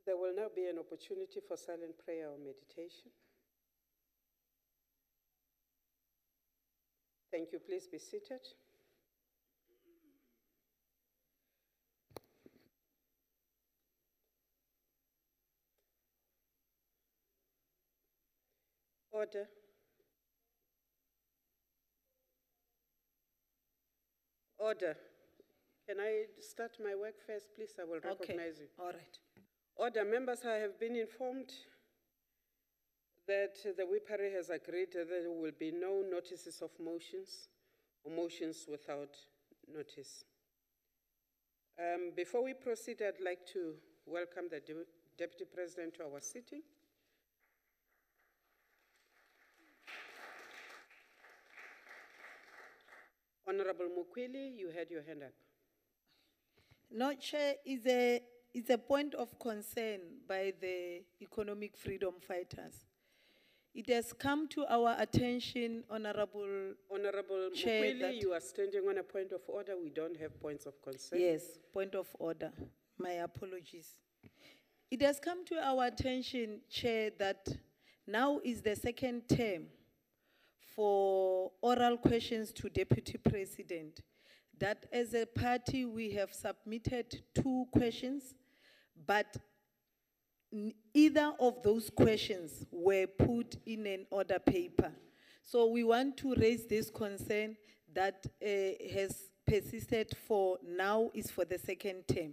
There will now be an opportunity for silent prayer or meditation. Thank you. Please be seated. Order. Order. Can I start my work first, please? I will recognize you. All right. Order. Members, I have been informed that the WIPARI has agreed that there will be no notices of motions or motions without notice. Before we proceed, I'd like to welcome the Deputy President to our sitting. Honorable Mukwili, you had your hand up. No, Chair, is a point of concern by the economic freedom fighters. It has come to our attention, Honorable Chair, Mukwili, you are standing on a point of order. We don't have points of concern. Yes, point of order. My apologies. It has come to our attention, Chair, that now is the second term for oral questions to Deputy President, that as a party we have submitted 2 questions, but either of those questions were put in an order paper. So we want to raise this concern that has persisted for now is for the second term.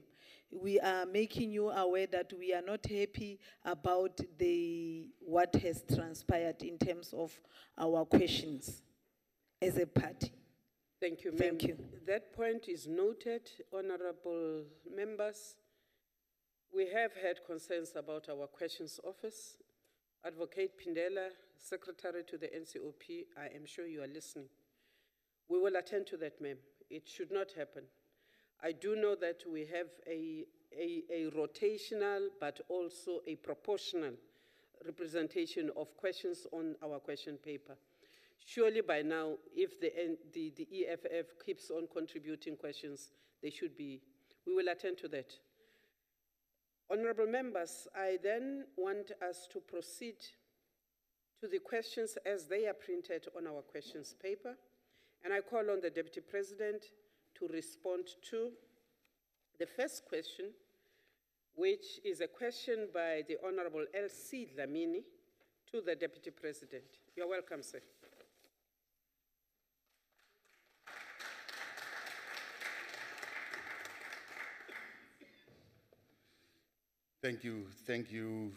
We are making you aware that we are not happy about what has transpired in terms of our questions as a party. Thank you, ma'am. Thank you. That point is noted, honorable members. We have had concerns about our questions office. Advocate Pindela, Secretary to the NCOP, I am sure you are listening. We will attend to that, ma'am. It should not happen. I do know that we have a rotational but also a proportional representation of questions on our question paper. Surely by now, if the EFF keeps on contributing questions, they should be, we will attend to that. Honorable members, I then want us to proceed to the questions as they are printed on our questions paper. And I call on the Deputy President to respond to the first question, which is a question by the Honorable L.C. Dlamini to the Deputy President. You're welcome, sir. Thank you,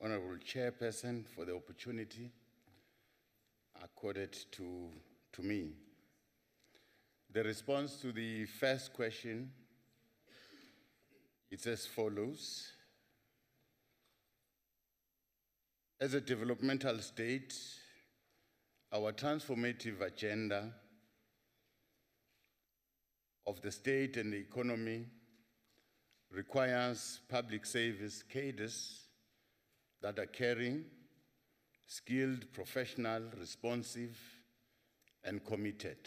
Honorable Chairperson, for the opportunity accorded to me. The response to the first question is as follows. As a developmental state, our transformative agenda of the state and the economy requires public service cadres that are caring, skilled, professional, responsive, and committed.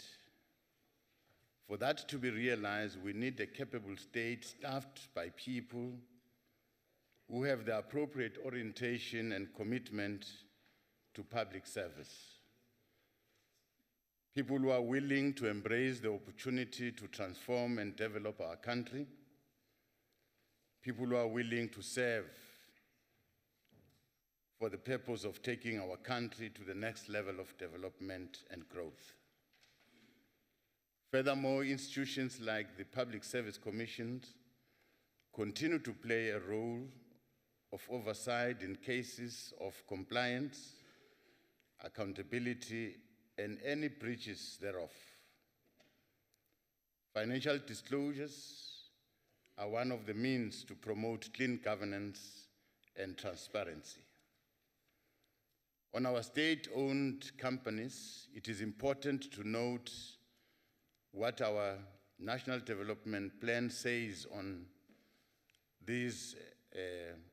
For that to be realized, we need a capable state staffed by people who have the appropriate orientation and commitment to public service. People who are willing to embrace the opportunity to transform and develop our country. People who are willing to serve for the purpose of taking our country to the next level of development and growth. Furthermore, institutions like the Public Service Commissions continue to play a role of oversight in cases of compliance, accountability, and any breaches thereof. Financial disclosures are one of the means to promote clean governance and transparency. On our state-owned companies, it is important to note what our National Development Plan says on these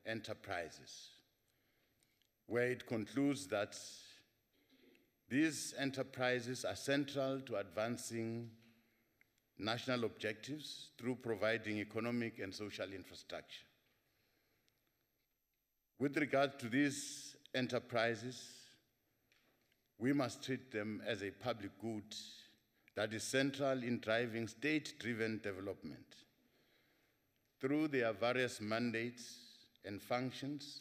enterprises, where it concludes that these enterprises are central to advancing national objectives through providing economic and social infrastructure. With regard to these enterprises, we must treat them as a public good that is central in driving state-driven development. Through their various mandates and functions,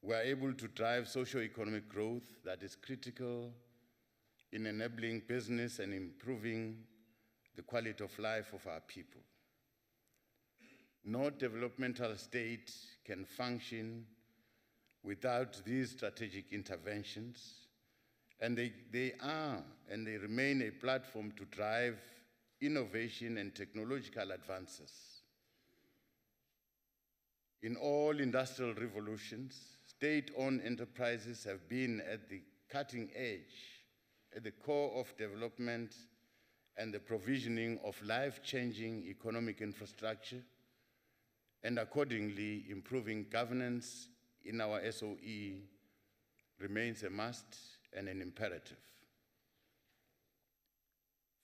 we are able to drive socio-economic growth that is critical in enabling business and improving the quality of life of our people. No developmental state can function without these strategic interventions, and they are and they remain a platform to drive innovation and technological advances. In all industrial revolutions, state-owned enterprises have been at the cutting edge, at the core of development and the provisioning of life-changing economic infrastructure, and accordingly, improving governance in our SOE remains a must and an imperative.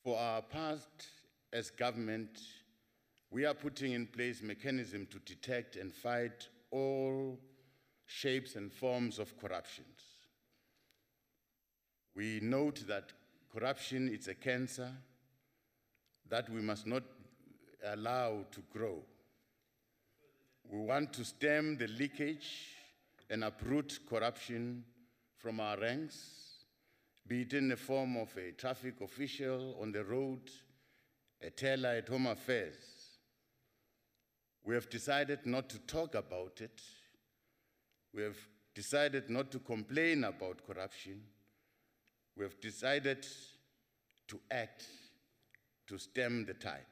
For our part, as government, we are putting in place mechanisms to detect and fight all shapes and forms of corruption. We note that corruption is a cancer that we must not allow to grow. We want to stem the leakage and uproot corruption from our ranks, be it in the form of a traffic official on the road, a teller at Home Affairs. We have decided not to talk about it. We have decided not to complain about corruption. We have decided to act to stem the tide.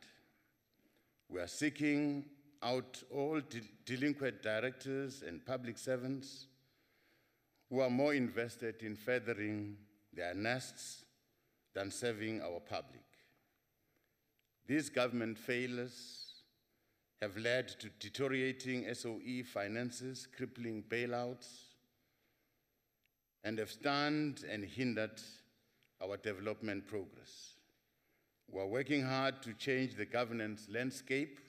We are seeking out all delinquent directors and public servants who are more invested in furthering their nests than serving our public. These government failures have led to deteriorating SOE finances, crippling bailouts, and have stunned and hindered our development progress. We are working hard to change the governance landscape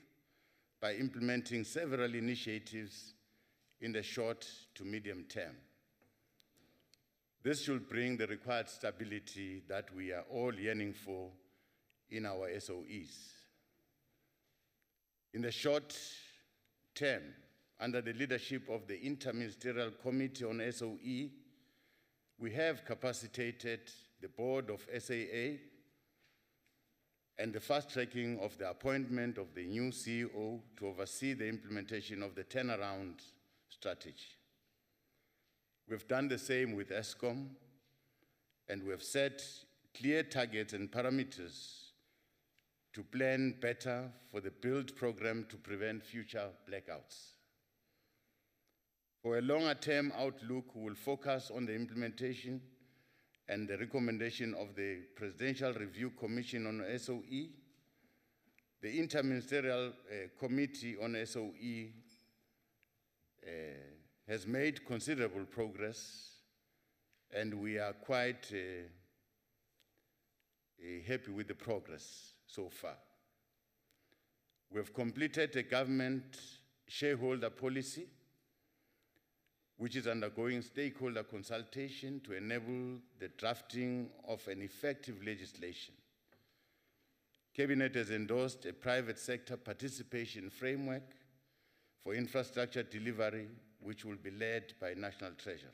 by implementing several initiatives in the short to medium term. This should bring the required stability that we are all yearning for in our SOEs. In the short term, under the leadership of the Interministerial Committee on SOE, we have capacitated the board of SAA and the fast-tracking of the appointment of the new CEO to oversee the implementation of the turnaround strategy. We've done the same with ESCOM, and we have set clear targets and parameters to plan better for the build program to prevent future blackouts. For a longer-term outlook, we will focus on the implementation and the recommendation of the Presidential Review Commission on SOE, the Interministerial Committee on SOE has made considerable progress, and we are quite happy with the progress so far. We have completed a government shareholder policy, which is undergoing stakeholder consultation to enable the drafting of an effective legislation. Cabinet has endorsed a private sector participation framework for infrastructure delivery, which will be led by National Treasury.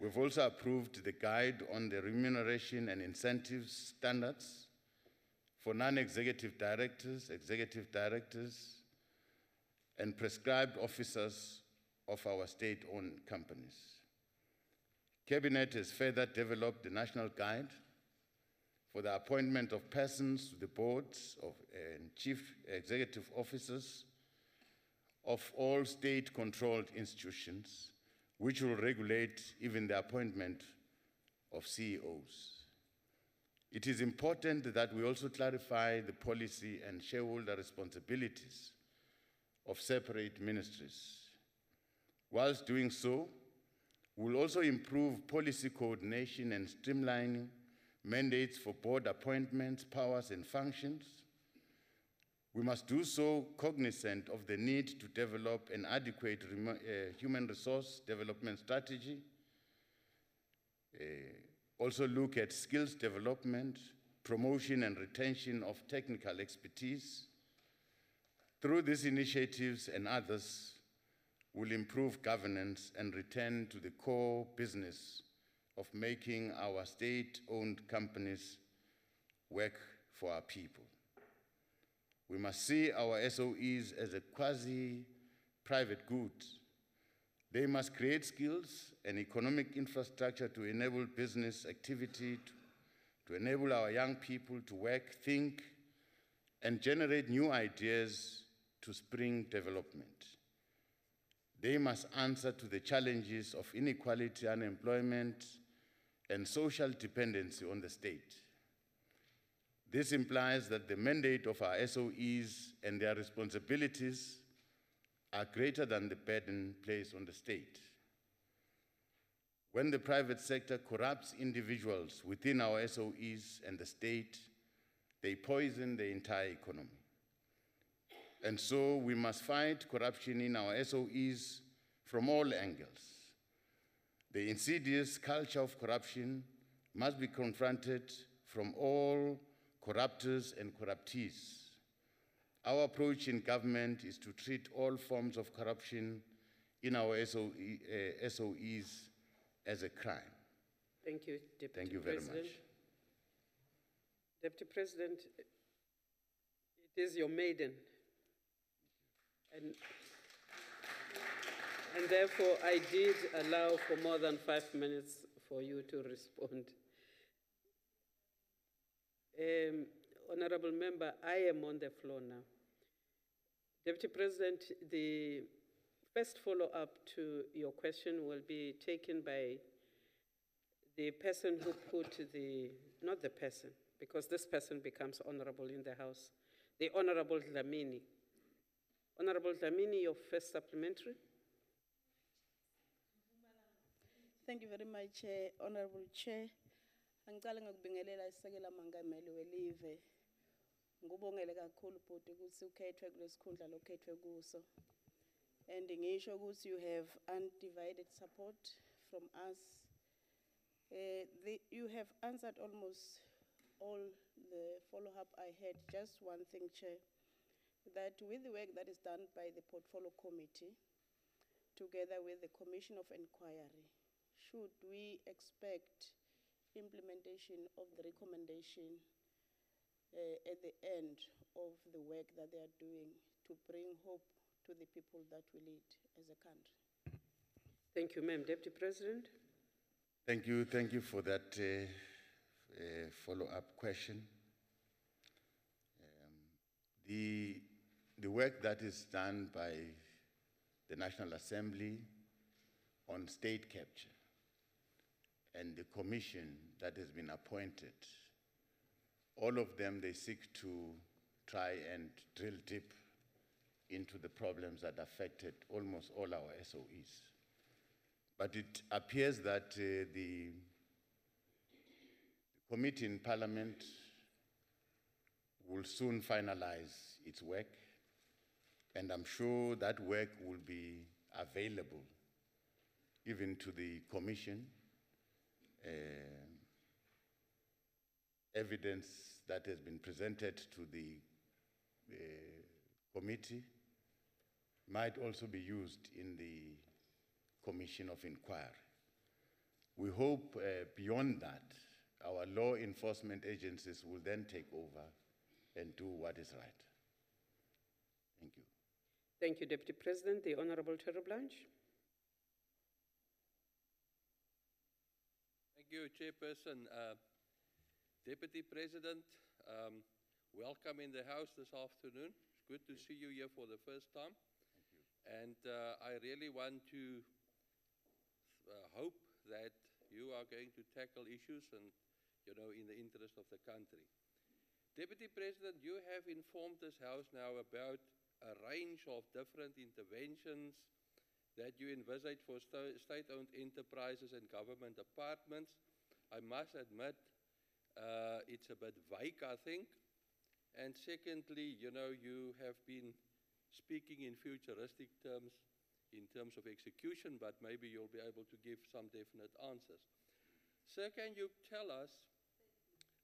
We've also approved the guide on the remuneration and incentives standards for non-executive directors, executive directors, and prescribed officers of our state-owned companies. Cabinet has further developed the national guide for the appointment of persons to the boards of and chief executive officers of all state-controlled institutions, which will regulate even the appointment of CEOs. It is important that we also clarify the policy and shareholder responsibilities of separate ministries. Whilst doing so, we'll also improve policy coordination and streamlining mandates for board appointments, powers, and functions. We must do so cognizant of the need to develop an adequate human resource development strategy, also look at skills development, promotion and retention of technical expertise. Through these initiatives and others, we'll improve governance and return to the core business of making our state-owned companies work for our people. We must see our SOEs as a quasi-private good. They must create skills and economic infrastructure to enable business activity, to enable our young people to work, think, and generate new ideas to spring development. They must answer to the challenges of inequality, unemployment, and social dependency on the state. This implies that the mandate of our SOEs and their responsibilities are greater than the burden placed on the state. When the private sector corrupts individuals within our SOEs and the state, they poison the entire economy. And so we must fight corruption in our SOEs from all angles. The insidious culture of corruption must be confronted from all corruptors and corruptees. Our approach in government is to treat all forms of corruption in our SOEs as a crime. Thank you, Deputy President. Thank you very much. Deputy President, it is your maiden. And therefore, I did allow for more than 5 minutes for you to respond. Honorable Member, I am on the floor now. Deputy President, the first follow-up to your question will be taken by the person who put not the person, because this person becomes honorable in the House, the Honorable Dlamini. Honorable Dlamini, your first supplementary. Thank you very much, Honorable Chair. Angicela ngokubingelela isekela mangameli welive. Ngubongele kakhulu bhuti ukuthi ukhethwe kulesikhundla lokhethwe kuso. And ngisho ukuthi you have undivided support from us. You have answered almost all the follow-up I had. Just one thing, Chair, that with the work that is done by the Portfolio Committee, together with the Commission of Inquiry, should we expect implementation of the recommendation at the end of the work that they are doing to bring hope to the people that we lead as a country? Thank you, ma'am. Deputy President. Thank you for that follow-up question. The work that is done by the National Assembly on state capture and the commission that has been appointed, all of them, they seek to try and drill deep into the problems that affected almost all our SOEs. But it appears that the committee in Parliament will soon finalize its work, and I'm sure that work will be available even to the Commission. Evidence that has been presented to the committee might also be used in the Commission of Inquiry. We hope beyond that, our law enforcement agencies will then take over and do what is right. Thank you. Thank you, Deputy President. The Honorable Terry Blanche. Thank you, Chairperson. Deputy President, welcome in the House this afternoon. It's good to see you here for the first time. And I really want to hope that you are going to tackle issues and, in the interest of the country. Deputy President, you have informed this House now about a range of different interventions that you envisage for state-owned enterprises and government departments. I must admit, it's a bit vague, I think. And secondly, you know, you have been speaking in futuristic terms, in terms of execution, but maybe you'll be able to give some definite answers. Sir, can you tell us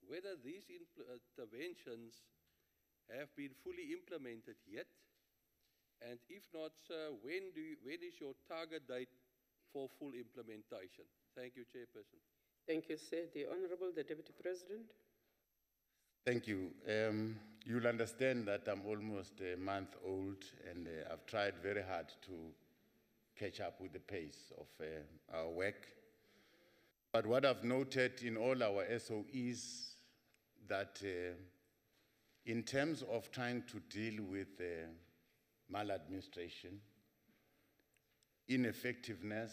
whether these interventions have been fully implemented yet? And if not, sir, when is your target date for full implementation? Thank you, Chairperson. Thank you, sir. The Honorable, the Deputy President. Thank you. You'll understand that I'm almost a month old, and I've tried very hard to catch up with the pace of our work. But what I've noted in all our SOEs, that in terms of trying to deal with maladministration, ineffectiveness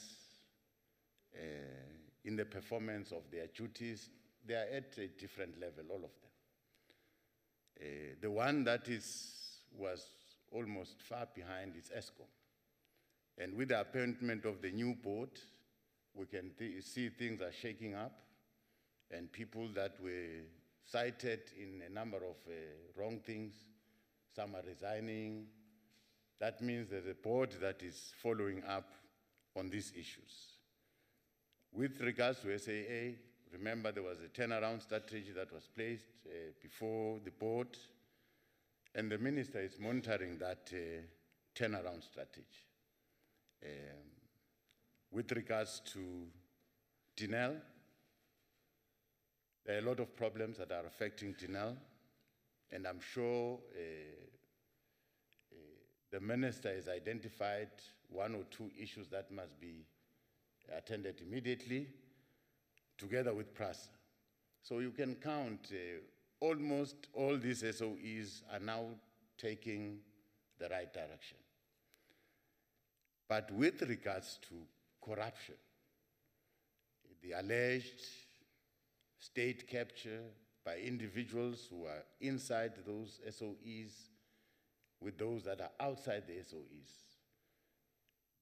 in the performance of their duties, they are at a different level, all of them. The one that was almost far behind is ESCOM. And with the appointment of the new board, we can see things are shaking up, and people that were cited in a number of wrong things, some are resigning. That means there's a board that is following up on these issues. With regards to SAA, remember there was a turnaround strategy that was placed before the board, and the minister is monitoring that turnaround strategy. With regards to Tinel, there are a lot of problems that are affecting Tinel, and I'm sure the minister has identified one or two issues that must be attended immediately, together with PRASA. So you can count almost all these SOEs are now taking the right direction. But with regards to corruption, the alleged state capture by individuals who are inside those SOEs with those that are outside the SOEs,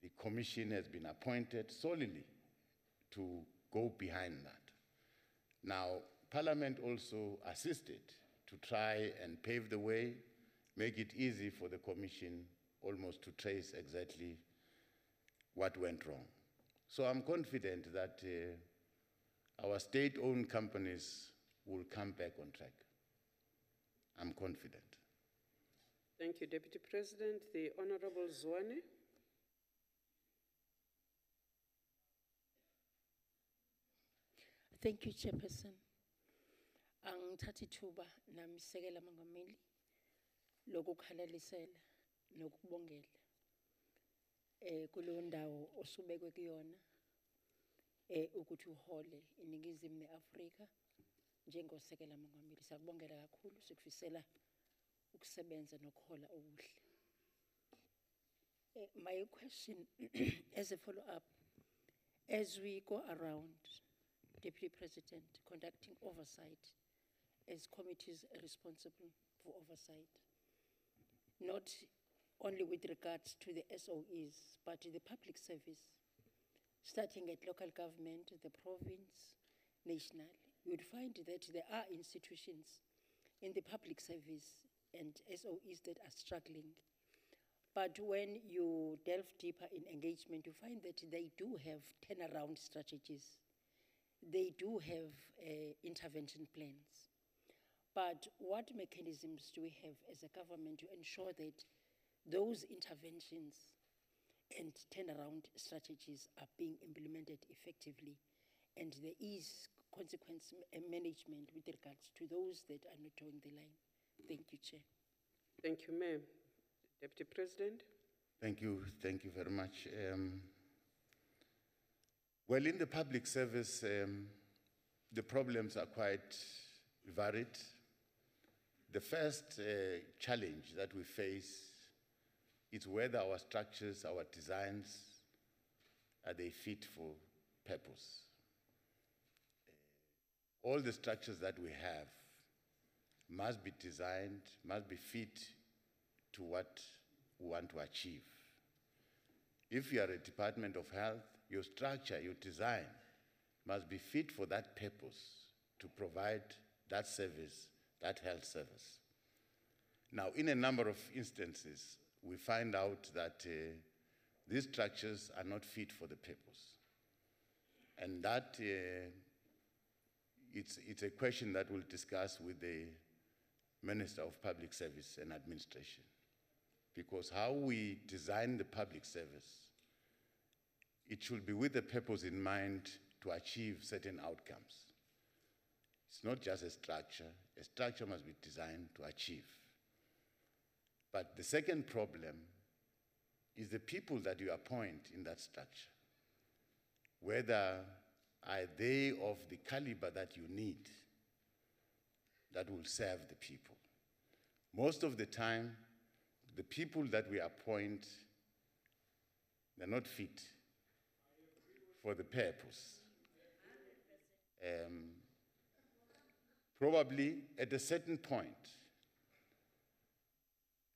the commission has been appointed solely to go behind that. Now, Parliament also assisted to try and pave the way, make it easy for the commission almost to trace exactly what went wrong. So I'm confident that our state-owned companies will come back on track. I'm confident. Thank you, Deputy President. The Honorable Zwane. Thank you, Chairperson. Angithatha ithuba nami Sekela Mongameli lokukhalalisela nokubongela kuleyo ndawo osubekwe kuyona ukuthi uhole iningizimu neAfrika njengosekela Mongameli. Sakubongela kakhulu, sikufisela ukusebenza nokuhola okuhle. My question as a follow-up, as we go around, Deputy President, conducting oversight as committees responsible for oversight, not only with regards to the SOEs, but the public service, starting at local government, the province, national. You would find that there are institutions in the public service and SOEs that are struggling. But when you delve deeper in engagement, you find that they do have turnaround strategies. They do have intervention plans. But what mechanisms do we have as a government to ensure that those interventions and turnaround strategies are being implemented effectively, and there is consequence management with regards to those that are not towing the line? Thank you, Chair. Thank you, Ma'am. Deputy President. Thank you very much. Well, in the public service, the problems are quite varied. The first challenge that we face is whether our structures, our designs, are they fit for purpose. All the structures that we have must be designed, must be fit to what we want to achieve. If you are a Department of Health, your structure, your design must be fit for that purpose, to provide that service, that health service. Now, in a number of instances, we find out that these structures are not fit for the purpose. And that it's a question that we'll discuss with the Minister of Public Service and Administration. Because how we design the public service, it should be with the purpose in mind to achieve certain outcomes. It's not just a structure must be designed to achieve. But the second problem is the people that you appoint in that structure. Whether are they of the caliber that you need that will serve the people. Most of the time, the people that we appoint, they're not fit for the purpose. Probably at a certain point,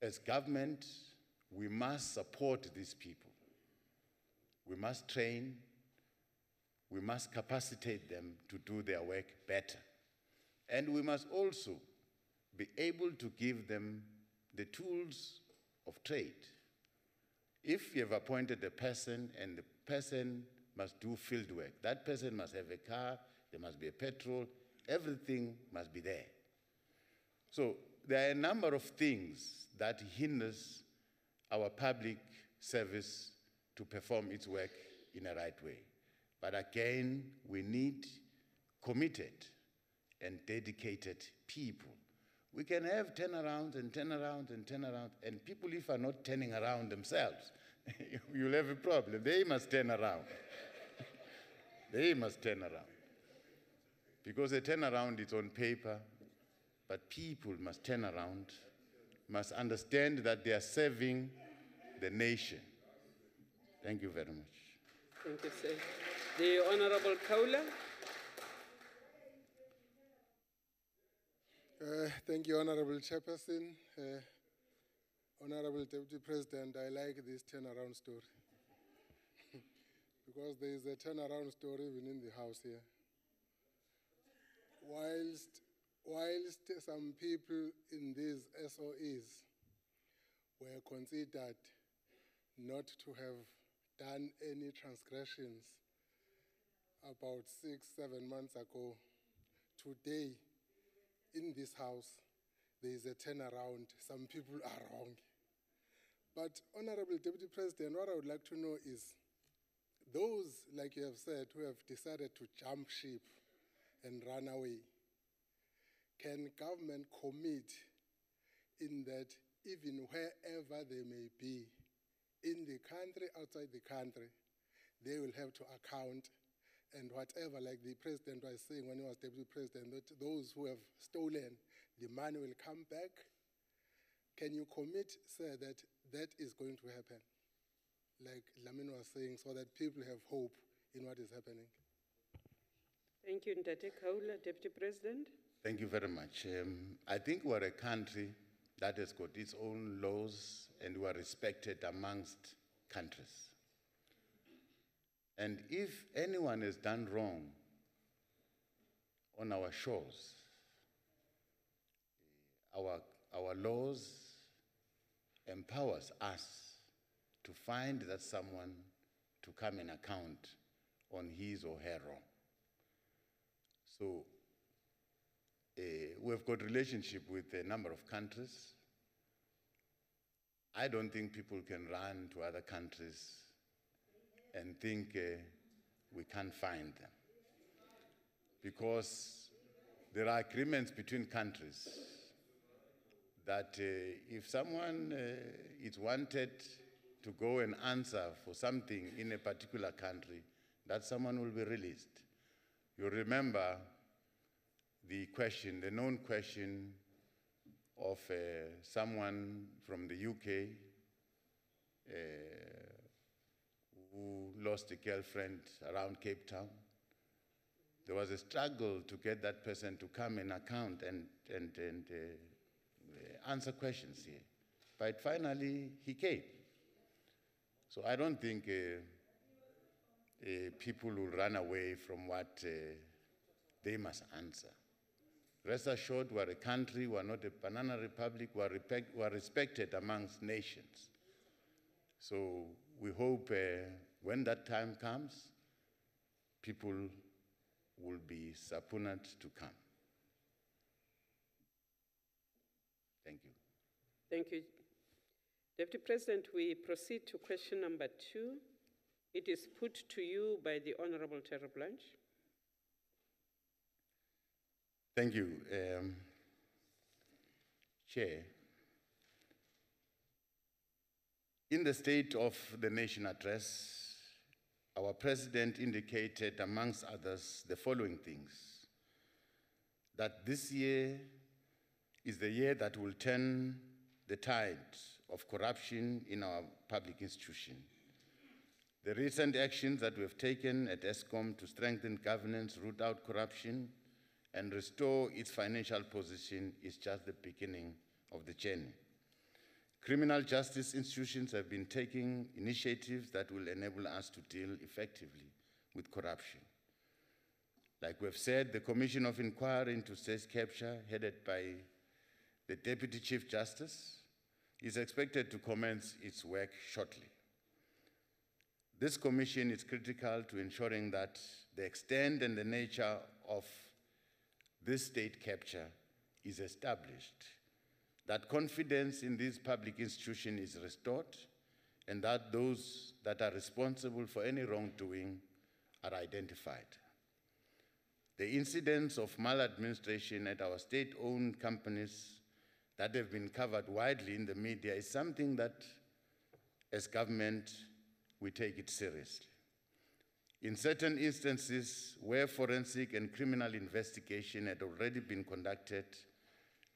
as government, we must support these people. We must train, we must capacitate them to do their work better. And we must also be able to give them the tools of trade. If you have appointed a person and the person must do field work, that person must have a car, there must be a petrol, everything must be there. So there are a number of things that hinders our public service to perform its work in a right way. But again, we need committed and dedicated people. We can have turnarounds and turnarounds and turnarounds, and people, if are not turning around themselves, you'll have a problem. They must turn around. They must turn around. Because a turnaround is on paper, but people must turn around, must understand that they are serving the nation. Thank you very much. Thank you, sir. The Honorable Kaula. Thank you, Honorable Chairperson. Honorable Deputy President, I like this turnaround story. Because there is a turnaround story even in the house here. Whilst some people in these SOEs were considered not to have done any transgressions about 6-7 months ago, today in this house there is a turnaround. Some people are wrong. But Honorable Deputy President, what I would like to know is those, like you have said, who have decided to jump ship and run away, can government commit in that even wherever they may be, in the country, outside the country, they will have to account, and whatever, like the President was saying when he was Deputy President, that those who have stolen, the money will come back? Can you commit, sir, that that is going to happen? Like Lamin was saying, so that people have hope in what is happening. Thank you, Ndate Kaula, Deputy President. Thank you very much. I think we're a country that has got its own laws and we are respected amongst countries. And if anyone has done wrong on our shores, our laws empowers us to find that someone to come and account on his or her wrong. So we've got relationship with a number of countries. I don't think people can run to other countries and think we can't find them. Because there are agreements between countries that if someone is wanted to go and answer for something in a particular country, that someone will be released. You remember the question, the known question of someone from the UK who lost a girlfriend around Cape Town. There was a struggle to get that person to come and account and answer questions here. But finally, he came. So I don't think people will run away from what they must answer. Rest assured, we're a country, we're not a banana republic, we're respected amongst nations. So we hope when that time comes, people will be subpoenaed to come. Thank you. Thank you. Deputy President, we proceed to question number 2. It is put to you by the Honorable Terry Blanche. Thank you, Chair. In the State of the Nation address, our President indicated, amongst others, the following things: that this year is the year that will turn the tide of corruption in our public institution. The recent actions that we have taken at ESCOM to strengthen governance, root out corruption, and restore its financial position is just the beginning of the journey. Criminal justice institutions have been taking initiatives that will enable us to deal effectively with corruption. Like we've said, the Commission of Inquiry into State Capture, headed by the Deputy Chief Justice, is expected to commence its work shortly. This commission is critical to ensuring that the extent and the nature of this state capture is established, that confidence in this public institution is restored, and that those that are responsible for any wrongdoing are identified. The incidents of maladministration at our state-owned companies that have been covered widely in the media is something that, as government, we take it seriously. In certain instances where forensic and criminal investigation had already been conducted,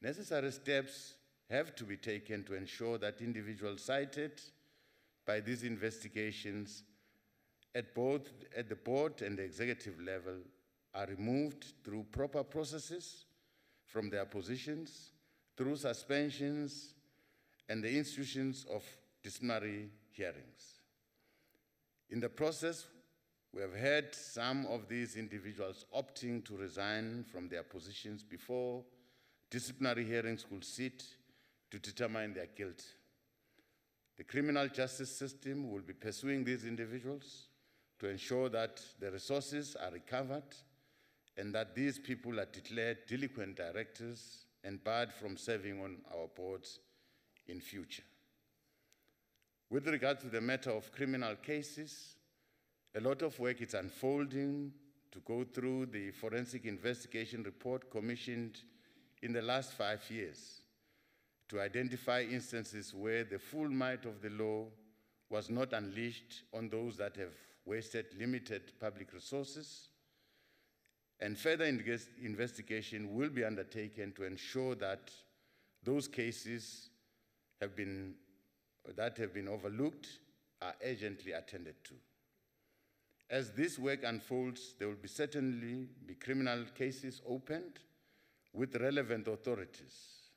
necessary steps have to be taken to ensure that individuals cited by these investigations at the board and the executive level are removed through proper processes from their positions, through suspensions and the institutions of disciplinary hearings. In the process, we have had some of these individuals opting to resign from their positions before disciplinary hearings could sit to determine their guilt. The criminal justice system will be pursuing these individuals to ensure that the resources are recovered and that these people are declared delinquent directors and barred from serving on our boards in future. With regard to the matter of criminal cases, a lot of work is unfolding to go through the forensic investigation report commissioned in the last 5 years to identify instances where the full might of the law was not unleashed on those that have wasted limited public resources, and further investigation will be undertaken to ensure that those cases that have been overlooked are urgently attended to. As this work unfolds, there will certainly be criminal cases opened with relevant authorities,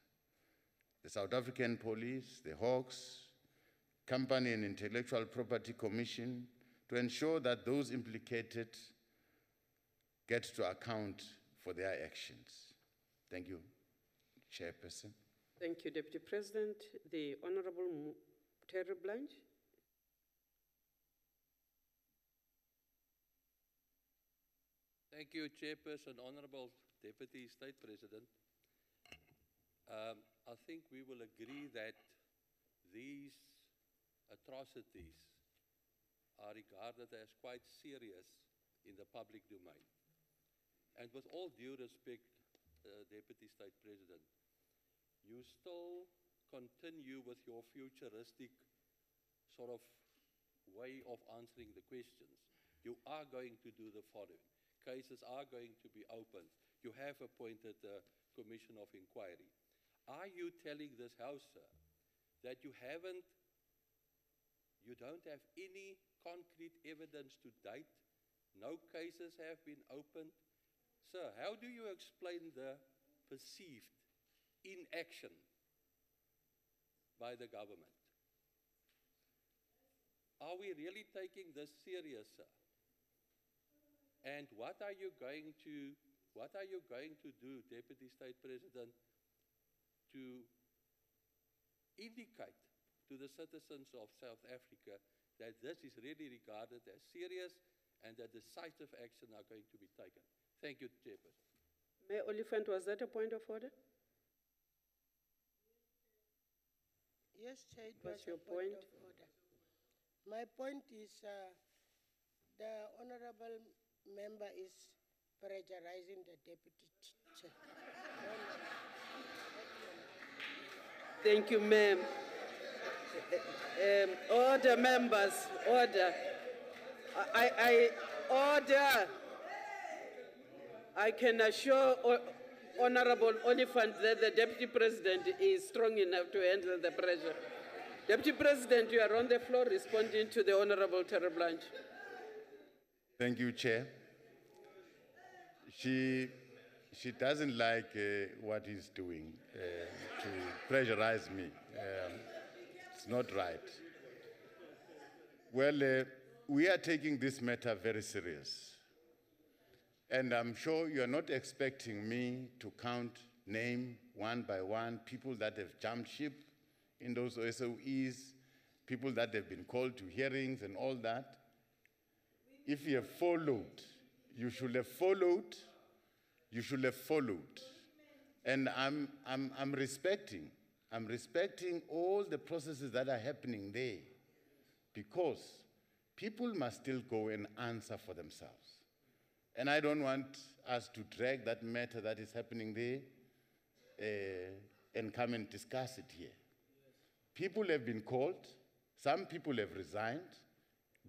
the South African Police, the Hawks, Company and Intellectual Property Commission, to ensure that those implicated get to account for their actions. Thank you, Chairperson. Thank you, Deputy President. The Honorable Terry Blanche. Thank you, Chairperson, Honorable Deputy State President. I think we will agree that these atrocities are regarded as quite serious in the public domain. And with all due respect, Deputy State President, you still continue with your futuristic sort of way of answering the questions. You are going to do the following. Cases are going to be opened. You have appointed a commission of inquiry. Are you telling this House, sir, that you don't have any concrete evidence to date? No cases have been opened? Sir, how do you explain the perceived inaction by the government? Are we really taking this serious, sir? And what are you going to what are you going to do, Deputy State President, to indicate to the citizens of South Africa that this is really regarded as serious and that decisive action are going to be taken? Thank you, Chairperson. Mayor Oliphant, was that a point of order? Yes, Chair, it What's was your a point point? of order. My point is the honorable member is pressurizing the deputy chair. Thank you, ma'am. Order, members, order. Order. I can assure Honorable Oliphant that the Deputy President is strong enough to handle the pressure. Deputy President, you are on the floor responding to the Honorable Terry Blanche. Thank you, Chair. She doesn't like what he's doing to pressurize me. It's not right. Well, we are taking this matter very serious. And I'm sure you are not expecting me to name one by one people that have jumped ship in those SOEs, people that have been called to hearings and all that. If you have followed, you should have followed. You should have followed. And I'm respecting all the processes that are happening there, because people must still go and answer for themselves. And I don't want us to drag that matter that is happening there and come and discuss it here. People have been called. Some people have resigned.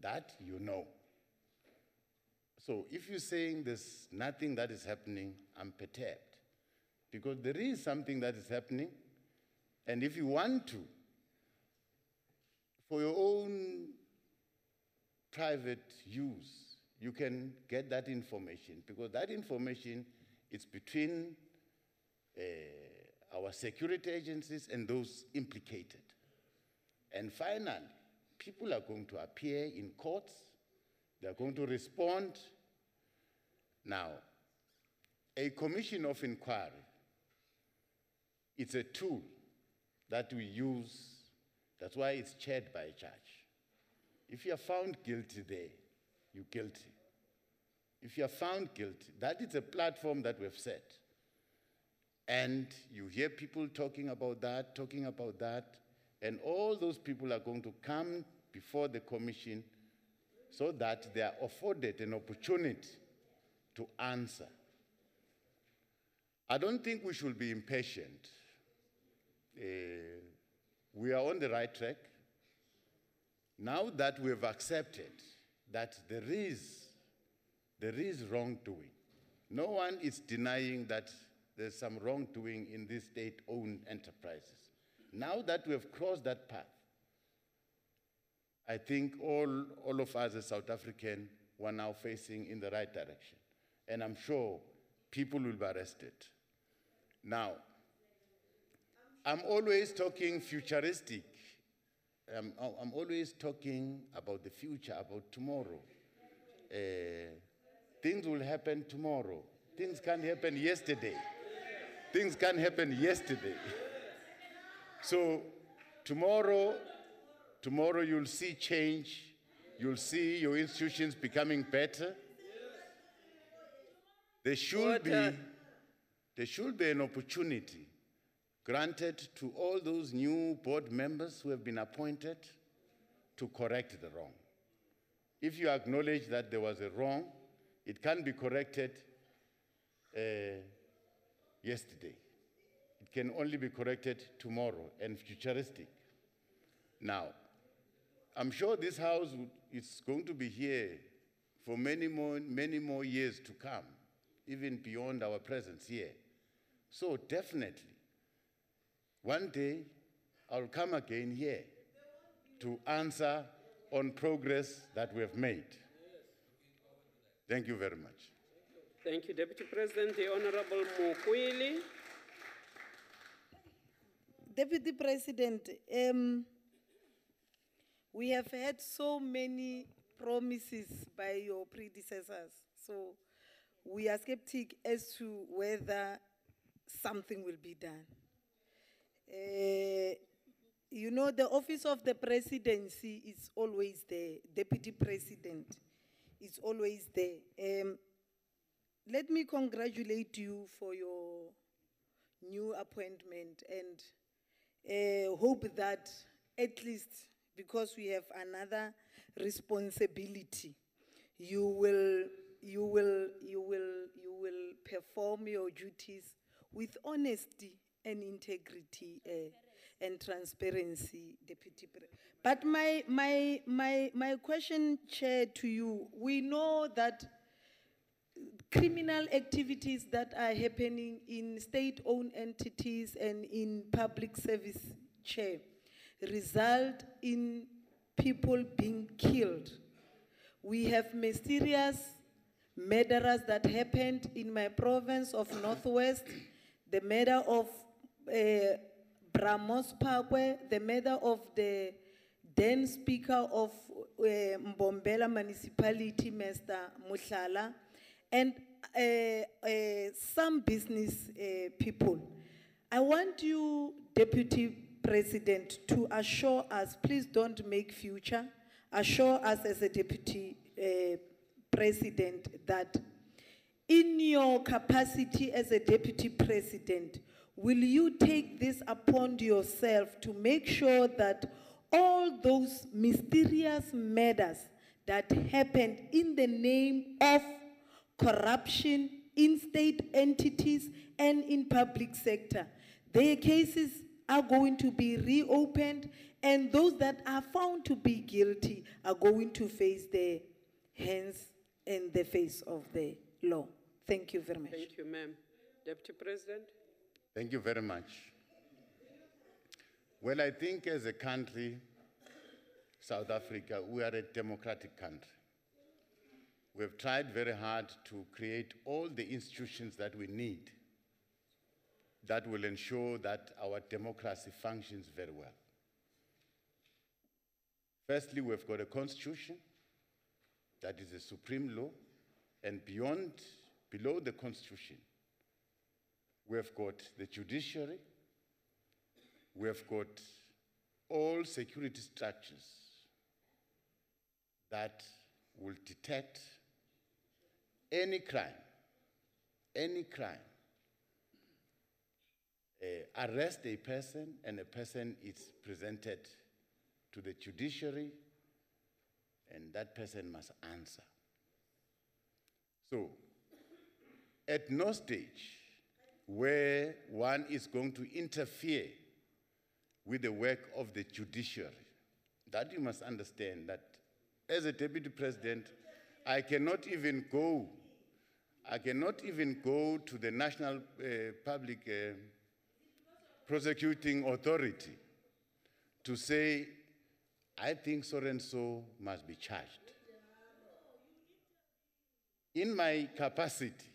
That you know. So if you're saying there's nothing that is happening, I'm perturbed. Because there is something that is happening. And if you want to, for your own private use, you can get that information, because that information is between our security agencies and those implicated. And finally, people are going to appear in courts. They're going to respond. Now, a commission of inquiry, it's a tool that we use. That's why it's chaired by a judge. If you are found guilty there, you're guilty. If you are found guilty, that is a platform that we've set. And you hear people talking about that, and all those people are going to come before the commission so that they are afforded an opportunity to answer. I don't think we should be impatient. We are on the right track. Now that we've accepted that there is wrongdoing. No one is denying that there's some wrongdoing in these state-owned enterprises. Now that we have crossed that path, I think all of us as South Africans are now facing in the right direction. And I'm sure people will be arrested. Now, I'm always talking futuristic. I'm always talking about the future, about tomorrow. Things will happen tomorrow. Things can't happen yesterday. Things can't happen yesterday. So tomorrow you'll see change. You'll see your institutions becoming better. There should be an opportunity granted to all those new board members who have been appointed to correct the wrong. If you acknowledge that there was a wrong, it can be corrected yesterday. It can only be corrected tomorrow and futuristic. Now, I'm sure this House is going to be here for many more years to come, even beyond our presence here. So definitely, one day, I'll come again here to answer on progress that we have made. Thank you very much. Thank you, Deputy President. The Honorable Mokwili. Deputy President, we have had so many promises by your predecessors. So we are skeptic as to whether something will be done. You know, the office of the presidency is always there. Deputy president is always there. Let me congratulate you for your new appointment and hope that at least, because we have another responsibility, you will perform your duties with honesty and integrity and transparency, Deputy President. But my question, Chair, to you, we know that criminal activities that are happening in state-owned entities and in public service, Chair, result in people being killed. We have mysterious murderers that happened in my province of Northwest, the murder of Bramos Parkwe, the murder of the then Speaker of Mbombela Municipality, Mr. Mushala, and some business people. I want you, Deputy President, to assure us, please don't make future, assure us as a Deputy President that in your capacity as a Deputy President, will you take this upon yourself to make sure that all those mysterious murders that happened in the name of corruption in state entities and in public sector, their cases are going to be reopened, and those that are found to be guilty are going to face their hands in the face of the law. Thank you very much. Thank you, ma'am. Deputy President. Thank you very much. Well, I think as a country, South Africa, we are a democratic country. We have tried very hard to create all the institutions that we need that will ensure that our democracy functions very well. Firstly, we've got a constitution that is a supreme law, and below the constitution, we've got the judiciary, we've got all security structures that will detect any crime, arrest a person, and a person is presented to the judiciary, and that person must answer. So, at no stage where one is going to interfere with the work of the judiciary, that you must understand that as a Deputy President, I cannot even go to the National Public Prosecuting Authority to say, I think so-and-so must be charged. In my capacity,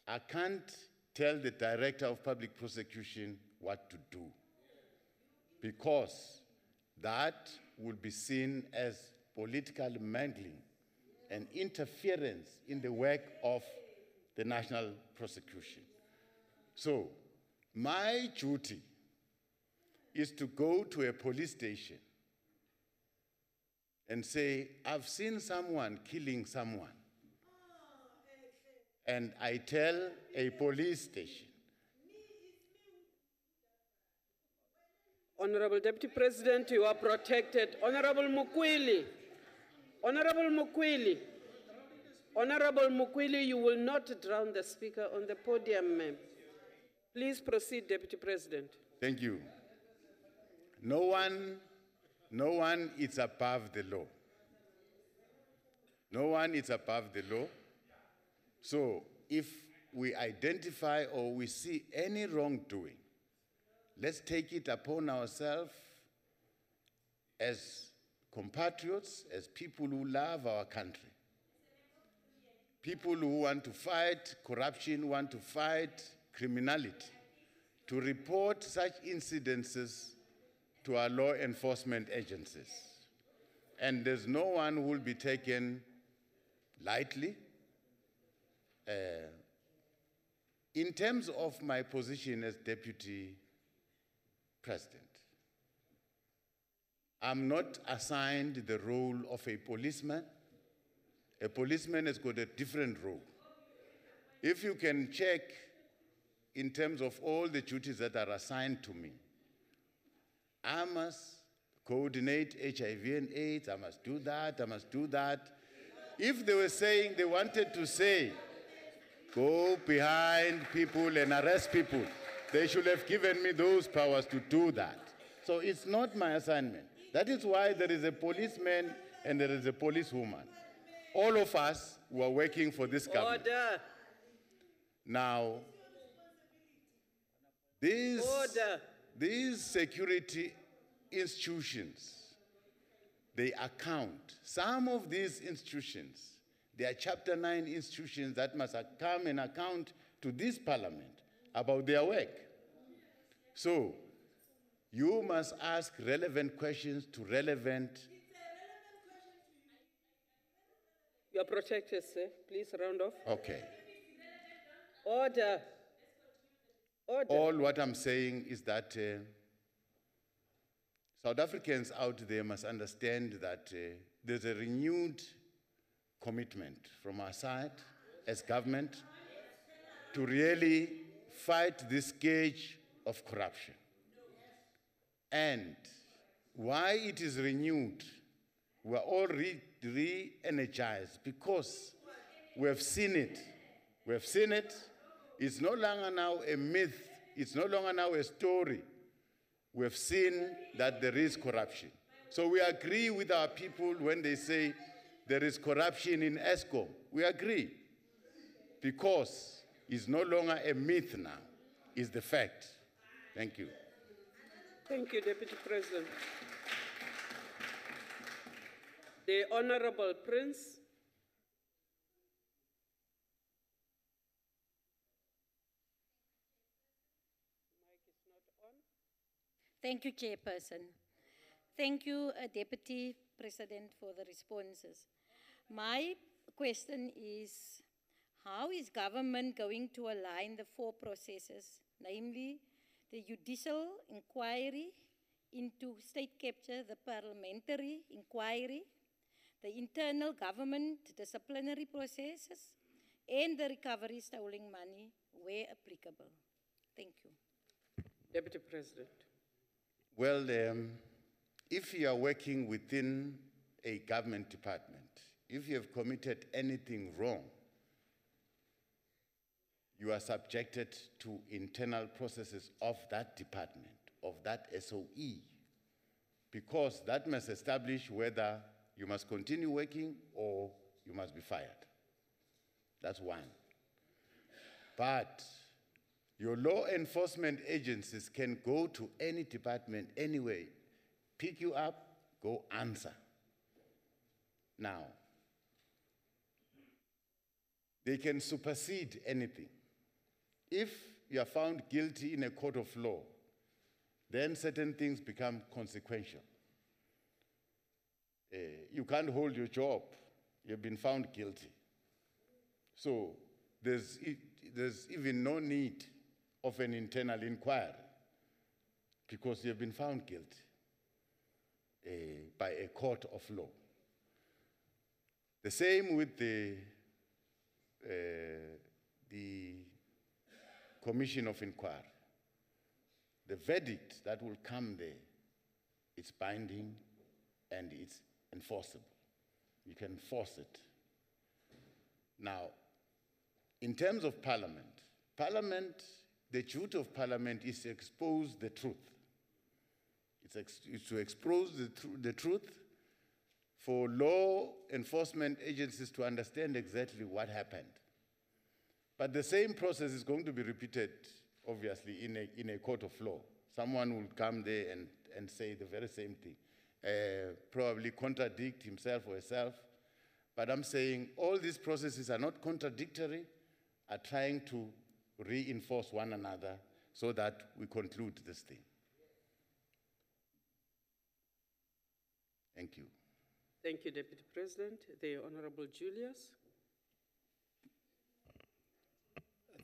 I can't tell the Director of Public Prosecution what to do, because that would be seen as political mangling and interference in the work of the national prosecution. So, my duty is to go to a police station and say, I've seen someone killing someone. And I tell a police station. Honorable Deputy President, you are protected. Honorable Mukwili, you will not drown the speaker on the podium, ma'am. Please proceed, Deputy President. Thank you. No one is above the law. No one is above the law. So if we identify or we see any wrongdoing, let's take it upon ourselves as compatriots, as people who love our country, people who want to fight corruption, want to fight criminality, to report such incidences to our law enforcement agencies. And there's no one who will be taken lightly. In terms of my position as Deputy President, I'm not assigned the role of a policeman. A policeman has got a different role. If you can check in terms of all the duties that are assigned to me, I must coordinate HIV and AIDS, I must do that, I must do that. If they were saying they wanted to say, go behind people and arrest people, they should have given me those powers to do that. So it's not my assignment. That is why there is a policeman and there is a policewoman. All of us who are working for this government. Order. Now, these security institutions, they account. Some of these institutions, they are Chapter 9 institutions that must come and account to this parliament about their work. So, you must ask relevant questions to relevant. You are protected, sir. Please round off. Okay. Order. Order. All what I'm saying is that South Africans out there must understand that there's a renewed commitment from our side as government to really fight this scourge of corruption. And why it is renewed, we're all re-energized because we have seen it. We have seen it. It's no longer now a myth. It's no longer now a story. We have seen that there is corruption. So we agree with our people when they say there is corruption in ESCOM. We agree because it's no longer a myth now. It's the fact. Thank you. Thank you, Deputy President. The Honorable Prince. Thank you, Chairperson. Thank you, Deputy President, for the responses. My question is, how is government going to align the four processes, namely the judicial inquiry into state capture, the parliamentary inquiry, the internal government disciplinary processes, and the recovery stolen money where applicable? Thank you. Deputy President. Well, if you are working within a government department, if you have committed anything wrong, you are subjected to internal processes of that department, of that SOE, because that must establish whether you must continue working or you must be fired. That's one. But your law enforcement agencies can go to any department anyway, pick you up, go answer. Now, they can supersede anything. If you are found guilty in a court of law, then certain things become consequential. You can't hold your job. You've been found guilty. So there's even no need of an internal inquiry because you've been found guilty by a court of law. The same with the Commission of Inquiry. The verdict that will come there, it's binding and it's enforceable. You can force it. Now, in terms of Parliament, the duty of Parliament is to expose the truth. It's to expose the truth for law enforcement agencies to understand exactly what happened. But the same process is going to be repeated, obviously, in a court of law. Someone will come there and say the very same thing, probably contradict himself or herself. But I'm saying all these processes are not contradictory, are trying to reinforce one another so that we conclude this thing. Thank you. Thank you, Deputy President. The Honorable Julius.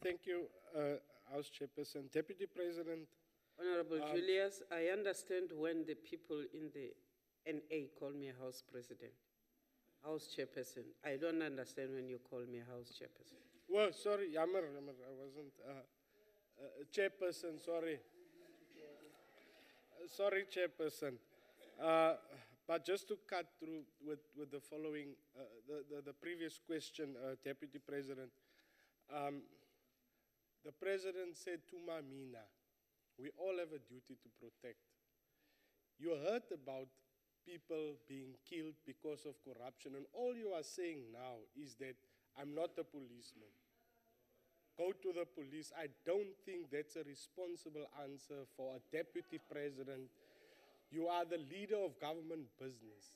Thank you, House Chairperson. Deputy President, Honorable Julius, I understand when the people in the NA call me a House President, House Chairperson. I don't understand when you call me a House Chairperson. well, sorry, Jammer, I wasn't Chairperson, sorry. Sorry, Chairperson. But just to cut through with the following, the previous question, Deputy President. The President said to Mamina, we all have a duty to protect. You heard about people being killed because of corruption, and all you are saying now is that I'm not a policeman. Go to the police. I don't think that's a responsible answer for a Deputy President. You are the leader of government business.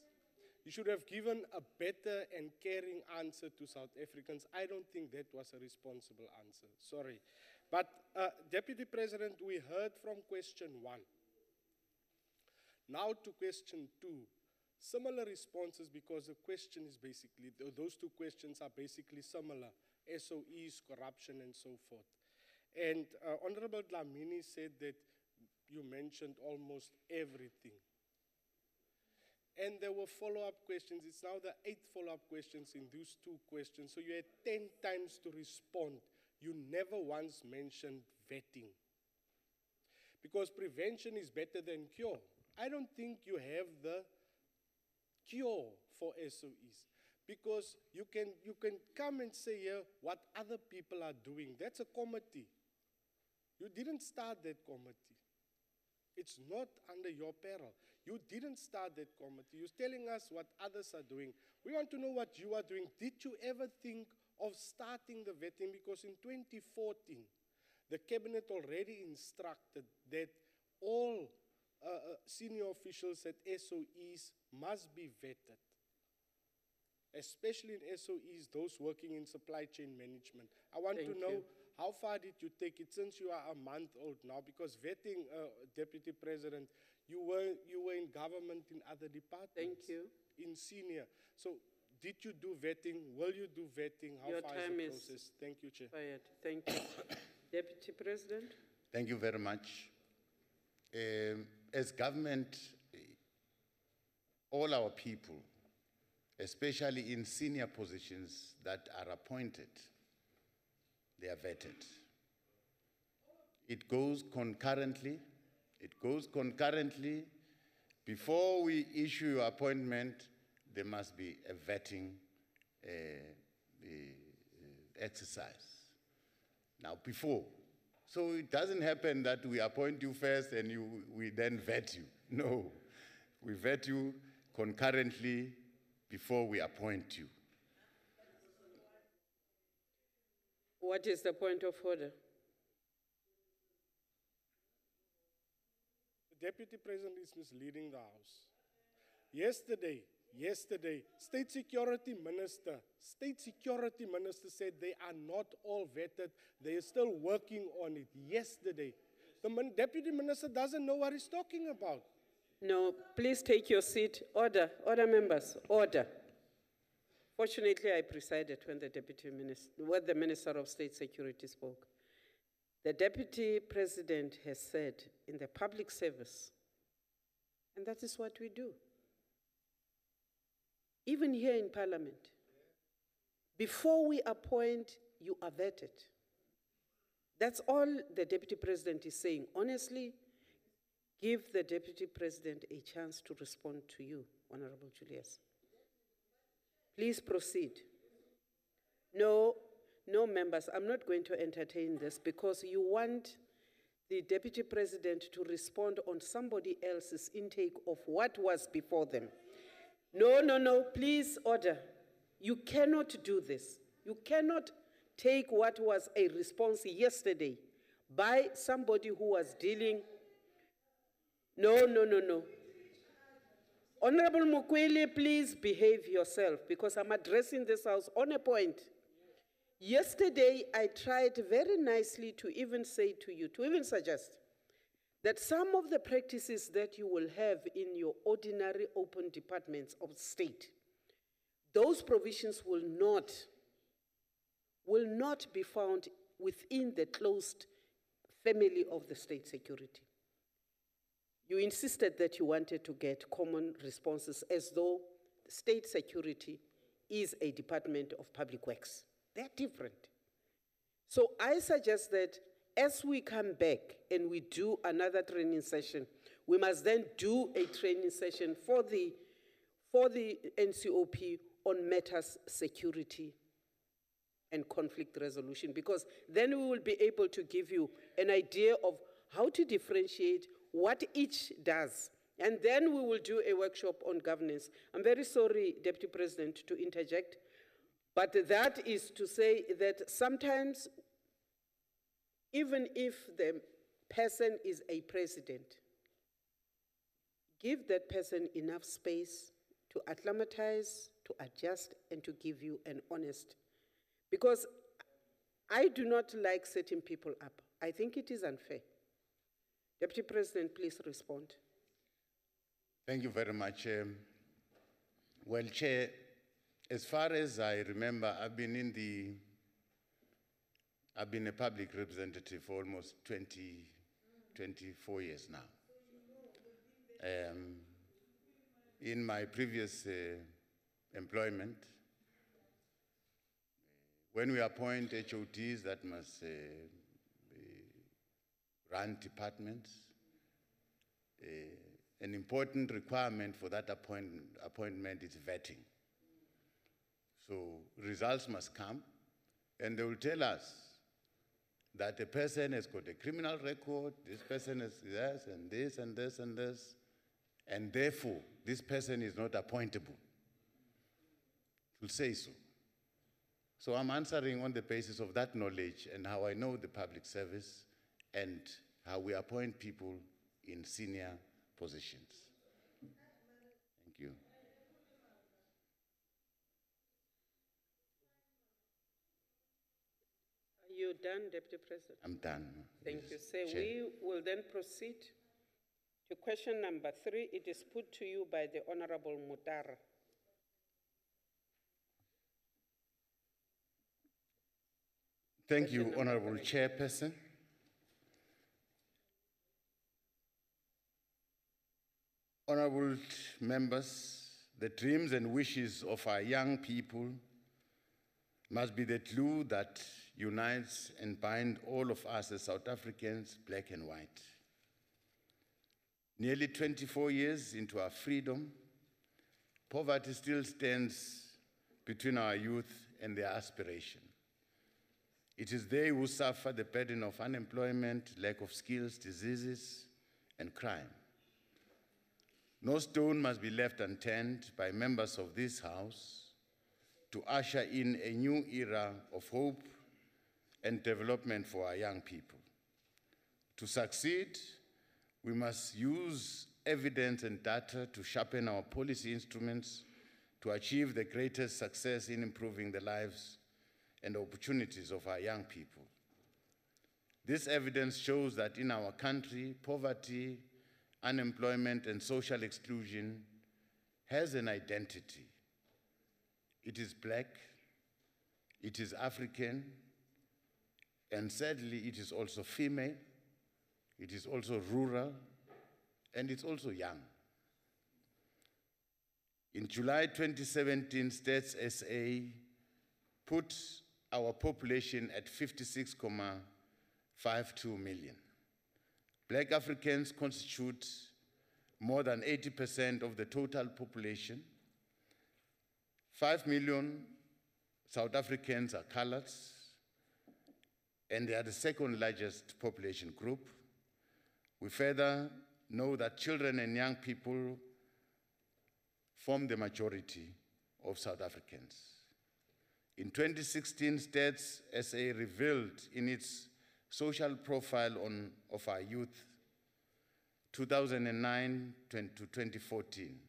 You should have given a better and caring answer to South Africans. I don't think that was a responsible answer. Sorry. But, Deputy President, we heard from question 1. Now to question 2. Similar responses, because the question is basically, those two questions are basically similar. SOEs, corruption, and so forth. And Honorable Dlamini said that you mentioned almost everything. And there were follow-up questions. It's now the 8th follow-up questions in those 2 questions. So you had 10 times to respond. You never once mentioned vetting. Because prevention is better than cure. I don't think you have the cure for SOEs. Because you can come and say here what other people are doing. That's a committee. You didn't start that committee. It's not under your peril. You didn't start that committee. You're telling us what others are doing. We want to know what you are doing. Did you ever think of starting the vetting? Because in 2014, the cabinet already instructed that all senior officials at SOEs must be vetted, especially in SOEs, those working in supply chain management. I want to know, how far did you take it since you are a month old now? Because vetting, Deputy President, you were in government in other departments. Thank you. In senior. So did you do vetting? Will you do vetting? How far is the process? Thank you, Chair. Fired. Thank you. Deputy President. Thank you very much. As government, all our people, especially in senior positions that are appointed, they are vetted. It goes concurrently. It goes concurrently. Before we issue your appointment, there must be a vetting exercise. Now, before. So it doesn't happen that we appoint you first and we then vet you. No. We vet you concurrently before we appoint you. What is the point of order? The Deputy President is misleading the House. Yesterday, State Security Minister said they are not all vetted. They are still working on it. Yesterday. The Deputy Minister doesn't know what he's talking about. No, please take your seat. Order, members, order. Fortunately, I presided when the Minister of State Security spoke. The Deputy President has said in the public service, and that is what we do. Even here in Parliament, before we appoint, you are vetted. That's all the Deputy President is saying. Honestly, give the Deputy President a chance to respond to you, Honorable Julius. Please proceed. No, members, I'm not going to entertain this because you want the Deputy President to respond on somebody else's intake of what was before them. No, please order. You cannot do this. You cannot take what was a response yesterday by somebody who was dealing. No. Honorable Mukwele, please behave yourself because I'm addressing this House on a point. Yesterday, I tried very nicely to even say to you, to even suggest that some of the practices that you will have in your ordinary open departments of state, those provisions will not be found within the closed family of the state security. You insisted that you wanted to get common responses as though state security is a department of public works. They're different. So I suggest that as we come back and we do another training session, we must then do a training session for the NCOP on matters security and conflict resolution, because then we will be able to give you an idea of how to differentiate what each does. And then we will do a workshop on governance. I'm very sorry, Deputy President, to interject, but that is to say that sometimes, even if the person is a president, give that person enough space to acclimatize, to adjust, and to give you an honest. Because I do not like setting people up. I think it is unfair. Deputy President, please respond. Thank you very much. Well, Chair, as far as I remember, I've been a public representative for almost 24 years now. In my previous employment, when we appoint HOTs that must run departments, an important requirement for that appointment is vetting. So results must come, and they will tell us that the person has got a criminal record, this person has this, and this, and this, and this, and therefore, this person is not appointable. It will say so. So I'm answering on the basis of that knowledge and how I know the public service and how we appoint people in senior positions. Thank you. Are you done, Deputy President? I'm done. Thank you, sir. Chair. We will then proceed to question number 3. It is put to you by the Honorable Mutara. Thank you, Honorable Chairperson. Honorable members, the dreams and wishes of our young people must be the glue that unites and binds all of us as South Africans, black and white. Nearly 24 years into our freedom, poverty still stands between our youth and their aspiration. It is they who suffer the burden of unemployment, lack of skills, diseases, and crime. No stone must be left unturned by members of this House to usher in a new era of hope and development for our young people. To succeed, we must use evidence and data to sharpen our policy instruments to achieve the greatest success in improving the lives and opportunities of our young people. This evidence shows that in our country, poverty, unemployment, and social exclusion has an identity. It is black, it is African, and sadly, it is also female, it is also rural, and it's also young. In July 2017, Stats SA put our population at 56.52 million. Black Africans constitute more than 80% of the total population. 5 million South Africans are coloreds, and they are the second largest population group. We further know that children and young people form the majority of South Africans. In 2016, Stats SA revealed in its social profile of our youth, 2009 to 2014,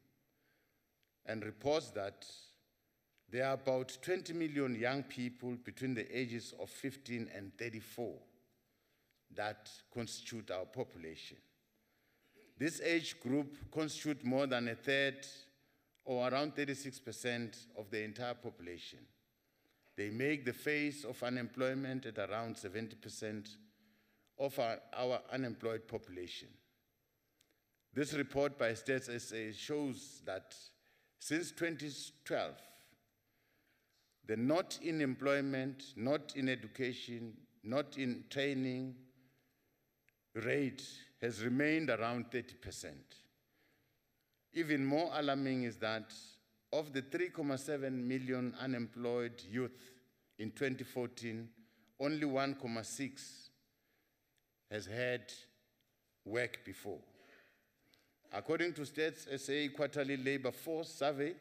and reports that there are about 20 million young people between the ages of 15 and 34 that constitute our population. This age group constitutes more than a third, or around 36% of the entire population. They make the face of unemployment at around 70% of our unemployed population. This report by Stats SA shows that since 2012, the not in employment, not in education, not in training rate has remained around 30%. Even more alarming is that of the 3.7 million unemployed youth in 2014, only 1.6 has had work before. According to Stats SA Quarterly Labor Force Survey,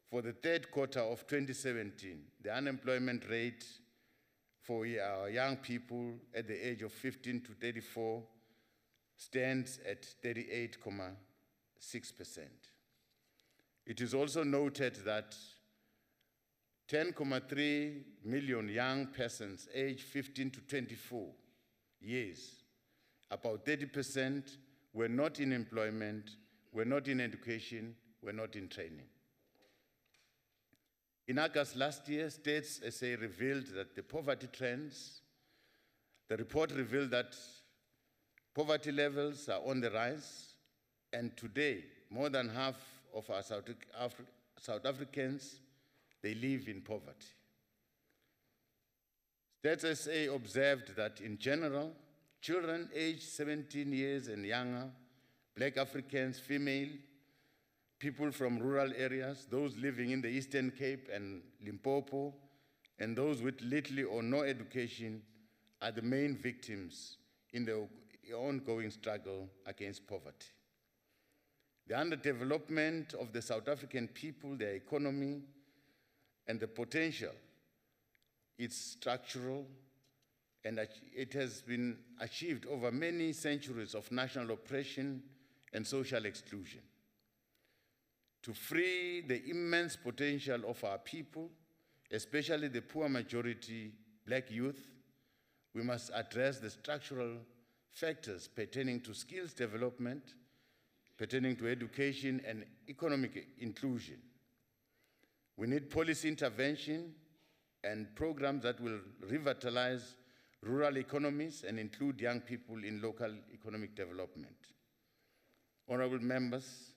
for the third quarter of 2017, the unemployment rate for our young people at the age of 15 to 34 stands at 38.6%. It is also noted that 10.3 million young persons aged 15 to 24 years, about 30%, were not in employment, were not in education, were not in training. In August last year, Stats SA revealed that the poverty trends, the report revealed that poverty levels are on the rise, and today, more than half of our South Africans, they live in poverty. Stats SA observed that in general, children aged 17 years and younger, Black Africans, female, people from rural areas, those living in the Eastern Cape and Limpopo, and those with little or no education are the main victims in the ongoing struggle against poverty. The underdevelopment of the South African people, their economy, and the potential, it's structural, and it has been achieved over many centuries of national oppression and social exclusion. To free the immense potential of our people, especially the poor majority Black youth, we must address the structural factors pertaining to skills development, pertaining to education and economic inclusion. We need policy intervention and programs that will revitalize rural economies and include young people in local economic development. Honorable members,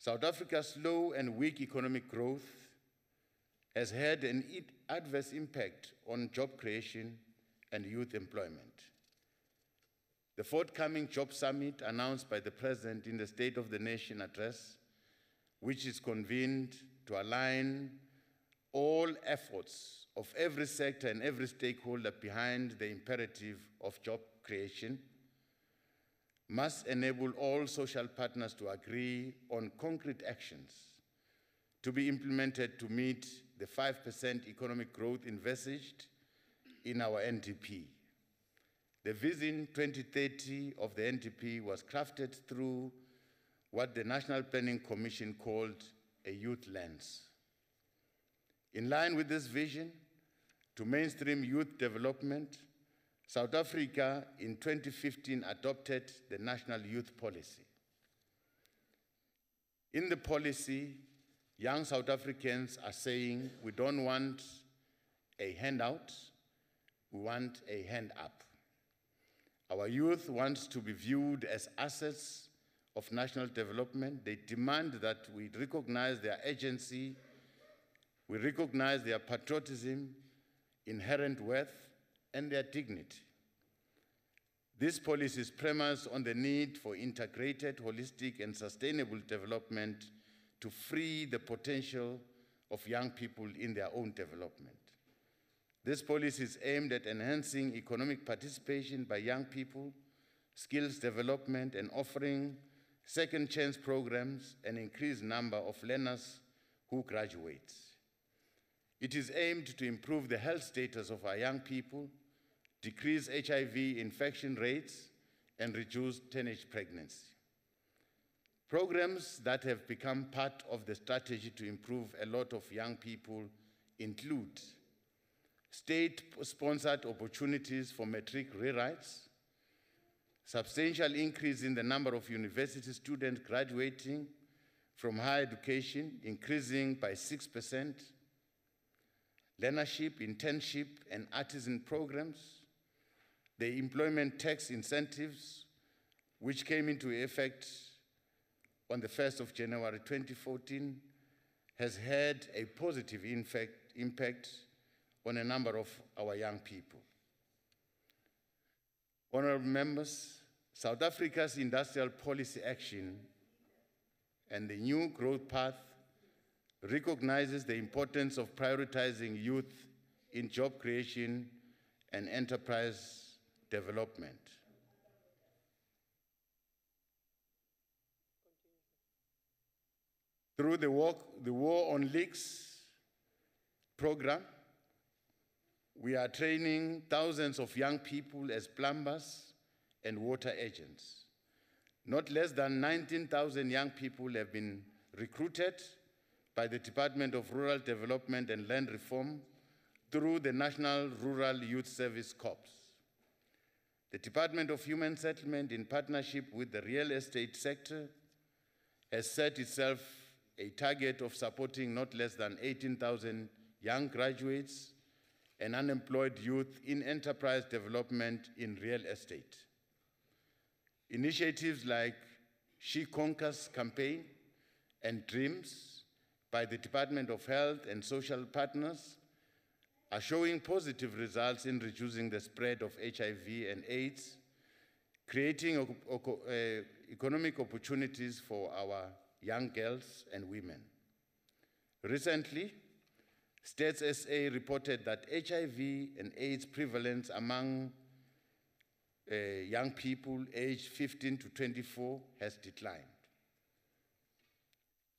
South Africa's slow and weak economic growth has had an adverse impact on job creation and youth employment. The forthcoming job summit announced by the President in the State of the Nation address, which is convened to align all efforts of every sector and every stakeholder behind the imperative of job creation, must enable all social partners to agree on concrete actions to be implemented to meet the 5% economic growth envisaged in our NDP. The Vision 2030 of the NDP was crafted through what the National Planning Commission called a youth lens. In line with this vision, to mainstream youth development, South Africa in 2015 adopted the National Youth Policy. In the policy, young South Africans are saying, we don't want a handout, we want a hand up. Our youth wants to be viewed as assets of national development. They demand that we recognize their agency, we recognize their patriotism, inherent worth, and their dignity. This policy is premised on the need for integrated, holistic, and sustainable development to free the potential of young people in their own development. This policy is aimed at enhancing economic participation by young people, skills development, and offering second chance programs and increased number of learners who graduate. It is aimed to improve the health status of our young people, decrease HIV infection rates, and reduce teenage pregnancy. Programs that have become part of the strategy to improve a lot of young people include state-sponsored opportunities for matric rewrites, substantial increase in the number of university students graduating from higher education, increasing by 6%, learnership, internship, and artisan programs, the employment tax incentives, which came into effect on the 1st of January 2014, has had a positive impact on a number of our young people. Honorable members, South Africa's industrial policy action and the new growth path recognizes the importance of prioritizing youth in job creation and enterprise development. Through the War on Leaks program, we are training thousands of young people as plumbers and water agents. Not less than 19,000 young people have been recruited by the Department of Rural Development and Land Reform through the National Rural Youth Service Corps. The Department of Human Settlement, in partnership with the real estate sector, has set itself a target of supporting not less than 18,000 young graduates and unemployed youth in enterprise development in real estate. Initiatives like She Conquers campaign and Dreams by the Department of Health and social partners are showing positive results in reducing the spread of HIV and AIDS, creating economic opportunities for our young girls and women. Recently, Stats SA reported that HIV and AIDS prevalence among young people aged 15 to 24 has declined.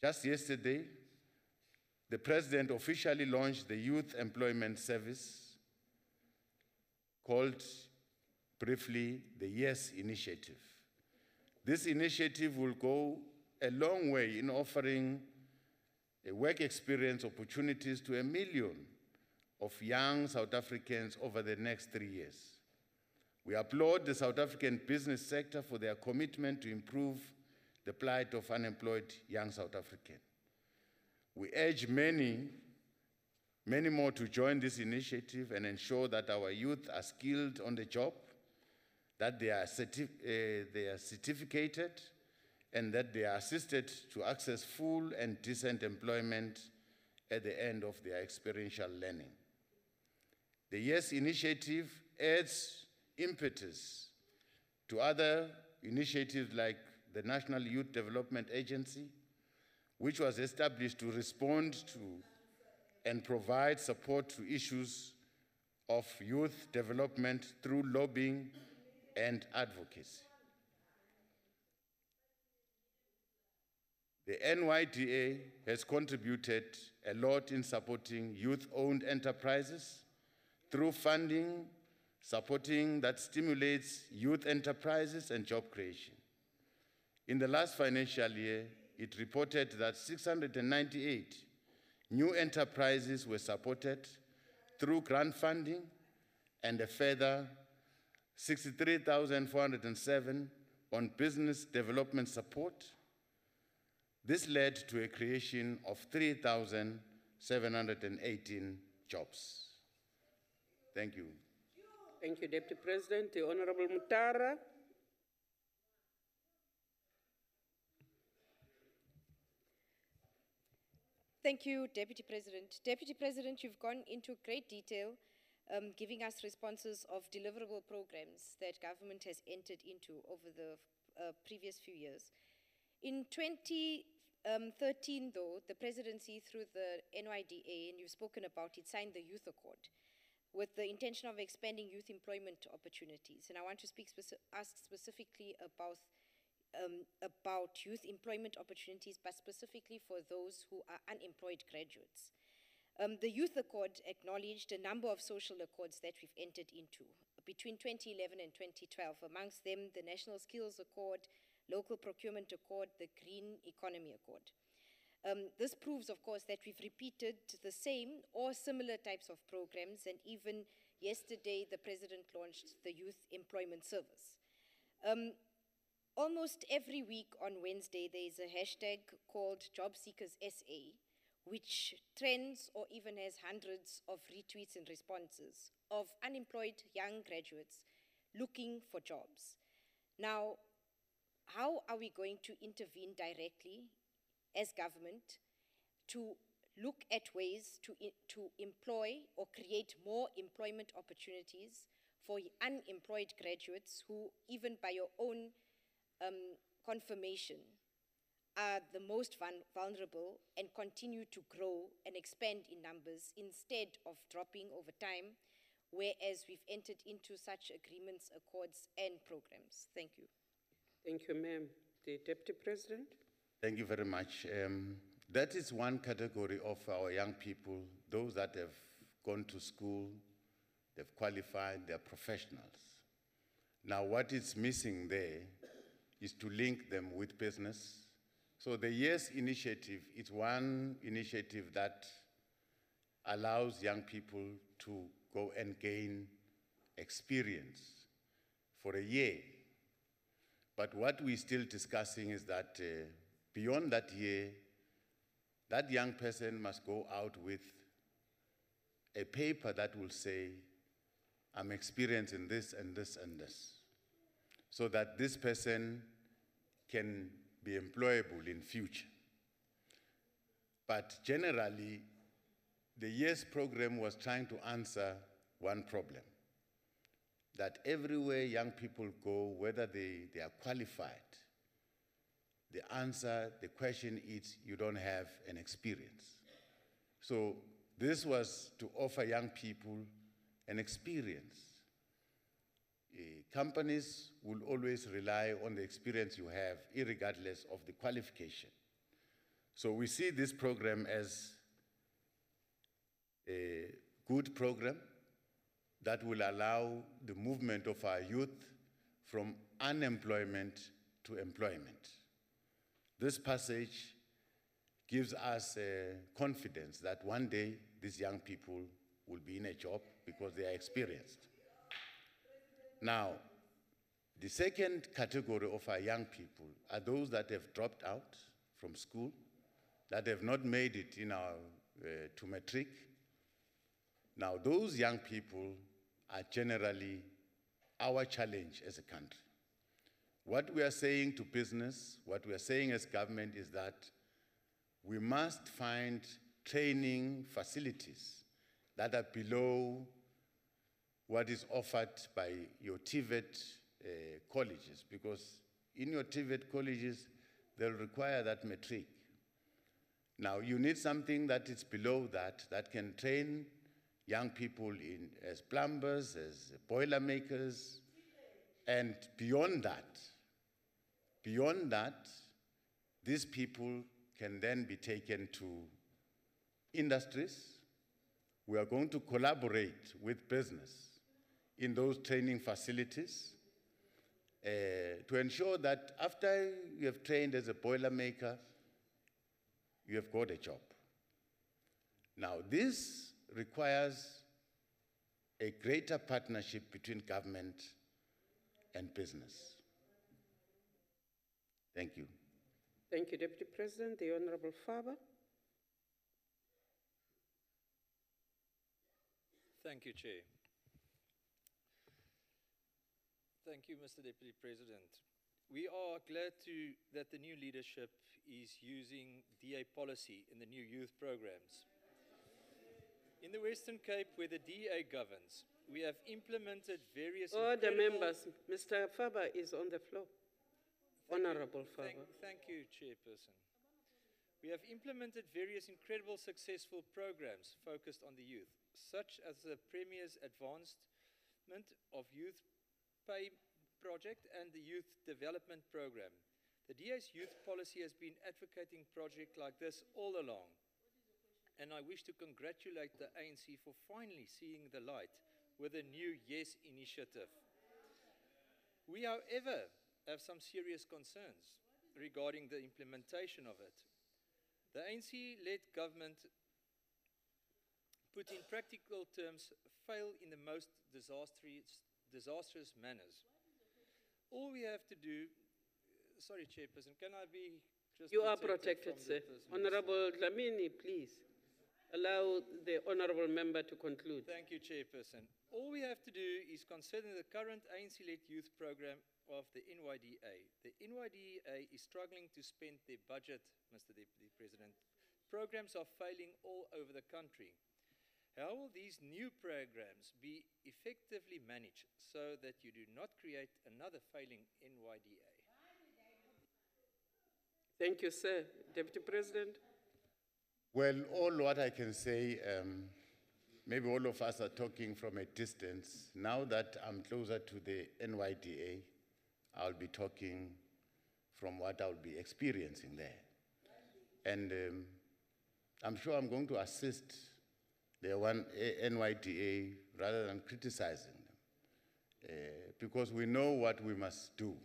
Just yesterday, the President officially launched the Youth Employment Service, called briefly the YES Initiative. This initiative will go a long way in offering work experience opportunities to 1 million of young South Africans over the next 3 years. We applaud the South African business sector for their commitment to improve the plight of unemployed young South Africans. We urge many more to join this initiative and ensure that our youth are skilled on the job, that they are certificated, and that they are assisted to access full and decent employment at the end of their experiential learning. The YES Initiative adds impetus to other initiatives like the National Youth Development Agency, which was established to respond to and provide support to issues of youth development through lobbying and advocacy. The NYDA has contributed a lot in supporting youth-owned enterprises through funding, supporting that stimulates youth enterprises and job creation. In the last financial year, it reported that 698 new enterprises were supported through grant funding and a further 63,407 on business development support. This led to a creation of 3,718 jobs. Thank you. Thank you, Deputy President. The Honorable Mutara. Thank you, Deputy President. Deputy President, you've gone into great detail, giving us responses of deliverable programs that government has entered into over the previous few years. In 2013, though, the presidency through the NYDA, and you've spoken about it, signed the Youth Accord with the intention of expanding youth employment opportunities. And I want to ask specifically about youth employment opportunities, but specifically for those who are unemployed graduates. The Youth Accord acknowledged a number of social accords that we've entered into between 2011 and 2012, amongst them the National Skills Accord, Local Procurement Accord, the Green Economy Accord. This proves, of course, that we've repeated the same or similar types of programs, and even yesterday the President launched the Youth Employment Service. Almost every week on Wednesday, there is a hashtag called JobSeekersSA, which trends or even has hundreds of retweets and responses of unemployed young graduates looking for jobs. Now, how are we going to intervene directly as government to look at ways to employ or create more employment opportunities for unemployed graduates who, even by your own confirmation, are the most vulnerable and continue to grow and expand in numbers instead of dropping over time, whereas we've entered into such agreements, accords, and programs? Thank you. Thank you, ma'am. The Deputy President. Thank you very much. That is one category of our young people, those that have gone to school, they've qualified, they're professionals. Now, what is missing there is to link them with business. So the YES initiative is one initiative that allows young people to go and gain experience for a year. But what we're still discussing is that beyond that year, that young person must go out with a paper that will say, I'm experienced in this and this and this, so that this person can be employable in future. But generally, the YES program was trying to answer one problem, that everywhere young people go, whether they are qualified, the question is, you don't have an experience. So this was to offer young people an experience. Companies will always rely on the experience you have, irregardless of the qualification. So we see this program as a good program that will allow the movement of our youth from unemployment to employment. This passage gives us confidence that one day these young people will be in a job because they are experienced. Now, the second category of our young people are those that have dropped out from school, that have not made it to matric. Now, those young people are generally our challenge as a country. What we are saying to business, what we are saying as government is that we must find training facilities that are below what is offered by your TVET colleges, because in your TVET colleges, they'll require that matric. Now, you need something that is below that can train young people as plumbers, as boiler makers, and beyond that, these people can then be taken to industries. We are going to collaborate with business in those training facilities to ensure that after you have trained as a boiler maker, you have got a job. Now, this requires a greater partnership between government and business. Thank you. Thank you, Deputy President. The Honorable Faber. Thank you, Chair. Thank you, Mr. Deputy President. We are glad that the new leadership is using DA policy in the new youth programs. In the Western Cape, where the DA governs, we have implemented various Order, members. Mr. Faber is on the floor. Honorable Faber. Thank you, Chairperson. We have implemented various incredible successful programs focused on the youth, such as the Premier's Advancement of Youth Pay project and the Youth Development Program. The DA's youth policy has been advocating projects like this all along, and I wish to congratulate the ANC for finally seeing the light with a new YES initiative. We, however, have some serious concerns regarding the implementation of it. The ANC-led government, put in practical terms, fail in the most disastrous manners. All we have to do, sorry, Chairperson, can I be just You are protected protected, from sir. the person who- Honorable Dlamini, please. Allow the honorable member to conclude. Thank you, Chairperson. All we have to do is consider the current ANC-led youth program of the NYDA. The NYDA is struggling to spend their budget, Mr. Deputy President. Programs are failing all over the country. How will these new programs be effectively managed so that you do not create another failing NYDA? Thank you, sir. Deputy President. Well, all what I can say, maybe all of us are talking from a distance. Now that I'm closer to the NYDA, I'll be talking from what I'll be experiencing there. And I'm sure I'm going to assist the NYDA rather than criticizing them, because we know what we must do.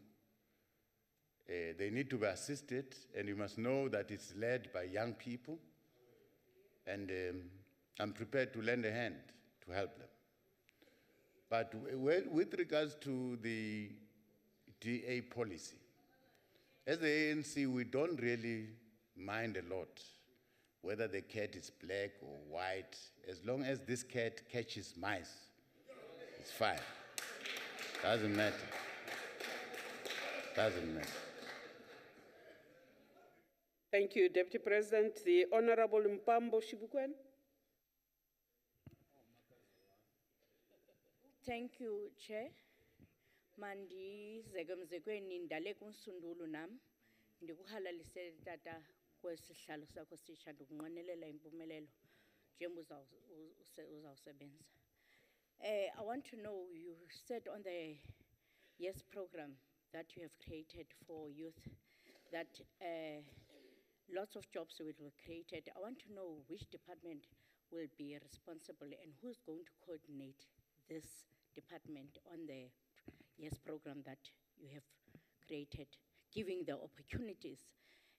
They need to be assisted, and you must know that it's led by young people, and I'm prepared to lend a hand to help them. But with regards to the DA policy, as the ANC, we don't really mind a lot whether the cat is black or white. As long as this cat catches mice, it's fine. Doesn't matter. Doesn't matter. Thank you, Deputy President. The Honorable Mpambo Shibukwen. Thank you, Chair. Mandi zegemzekweni ndale kunsundulu nam ndikuhalalisele tata kwesihlalo sakho sisha ndikunqwenelela impumelelo njengoba uzawusebenza. I want to know, you said on the YES program that you have created for youth that lots of jobs will be created. I want to know which department will be responsible and who's going to coordinate this department on the YES program that you have created, giving the opportunities,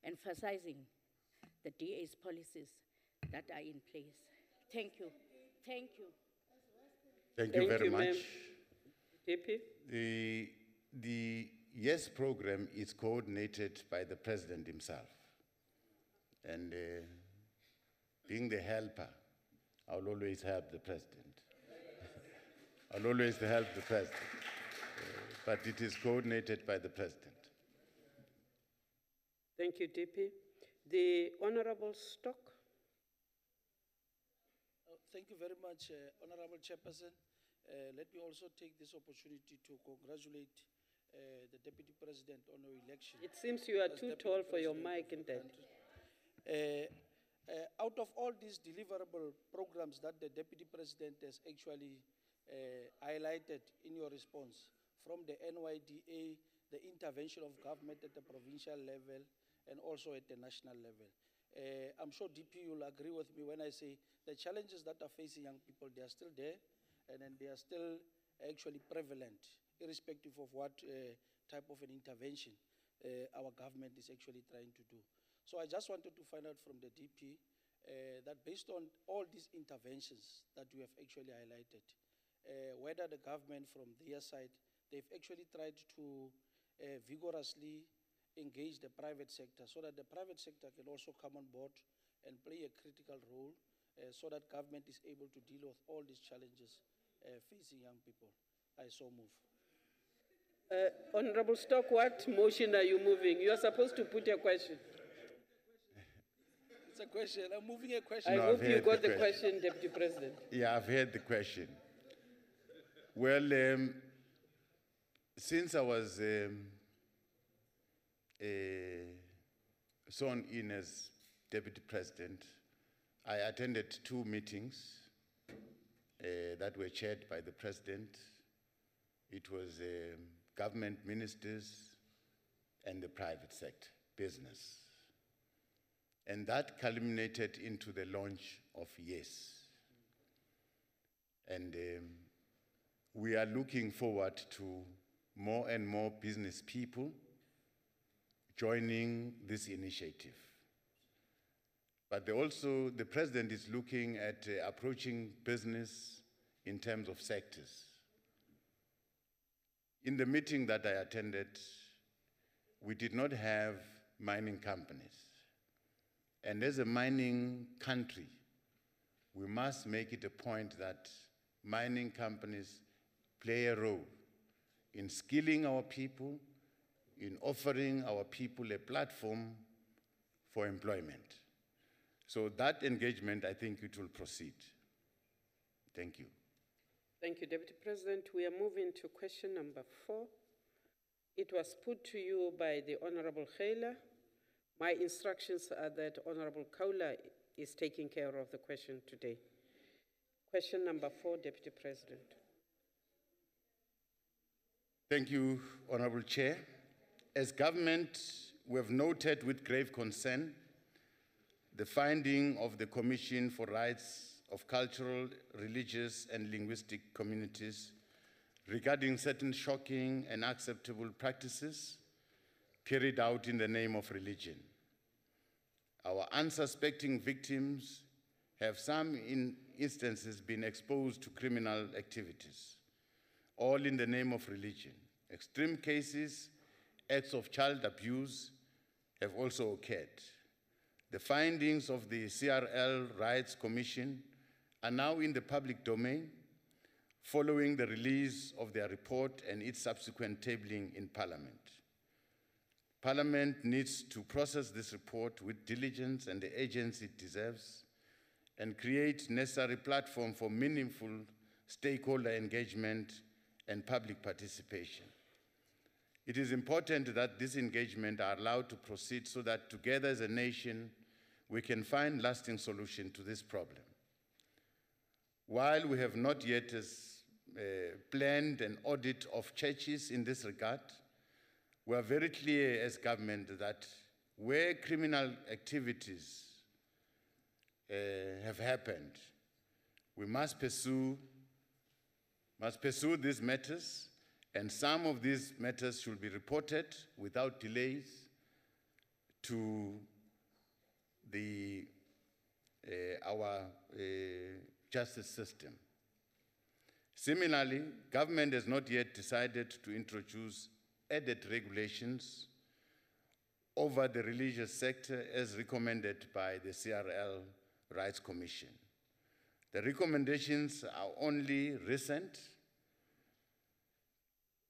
emphasizing the DA's policies that are in place. Thank you. Thank you. Thank you very ma'am. much. DP. The YES program is coordinated by the President himself. And being the helper, I'll always help the President. I'll always help the President. But it is coordinated by the President. Thank you, DP. The Honorable Stock. Thank you very much, Honorable Chairperson. Let me also take this opportunity to congratulate the Deputy President on your election. It seems you are as too Deputy tall for your President mic, of the isn't it? country. Out of all these deliverable programs that the Deputy President has actually highlighted in your response, from the NYDA, the intervention of government at the provincial level, and also at the national level. I'm sure DP will agree with me when I say the challenges that are facing young people, they are still there, and then they are still actually prevalent, irrespective of what type of an intervention our government is actually trying to do. So I just wanted to find out from the DP that based on all these interventions that you have actually highlighted, whether the government from their side, they've actually tried to vigorously engage the private sector so that the private sector can also come on board and play a critical role so that government is able to deal with all these challenges facing young people. I so move. Honorable Stock, what motion are you moving? You are supposed to put a question. It's a question. I'm moving a question. I No, hope I've you heard got the the question, Deputy President. Yeah, I've heard the question. Well, since I was sworn in as Deputy President, I attended 2 meetings that were chaired by the President. It was government ministers and the private sector, business. And that culminated into the launch of YES. And we are looking forward to more and more business people joining this initiative. But also, the President is looking at approaching business in terms of sectors. In the meeting that I attended, we did not have mining companies. And as a mining country, we must make it a point that mining companies play a role in skilling our people, in offering our people a platform for employment. So that engagement, I think it will proceed. Thank you. Thank you, Deputy President. We are moving to question number 4. It was put to you by the Honorable Khela. My instructions are that Honorable Kaula is taking care of the question today. Question number 4, Deputy President. Thank you, Honorable Chair. As government, we have noted with grave concern the finding of the Commission for Rights of Cultural, Religious, and Linguistic Communities regarding certain shocking and unacceptable practices carried out in the name of religion. Our unsuspecting victims have some instances been exposed to criminal activities, all in the name of religion. Extreme cases, acts of child abuse have also occurred. The findings of the CRL Rights Commission are now in the public domain following the release of their report and its subsequent tabling in Parliament. Parliament needs to process this report with diligence and the agency it deserves and create necessary platform for meaningful stakeholder engagement and public participation. It is important that this engagement are allowed to proceed so that together as a nation, we can find lasting solution to this problem. While we have not yet planned an audit of churches in this regard, we are very clear as government that where criminal activities have happened, we must pursue these matters, and some of these matters should be reported without delays to our justice system. Similarly, government has not yet decided to introduce added regulations over the religious sector as recommended by the CRL Rights Commission. The recommendations are only recent,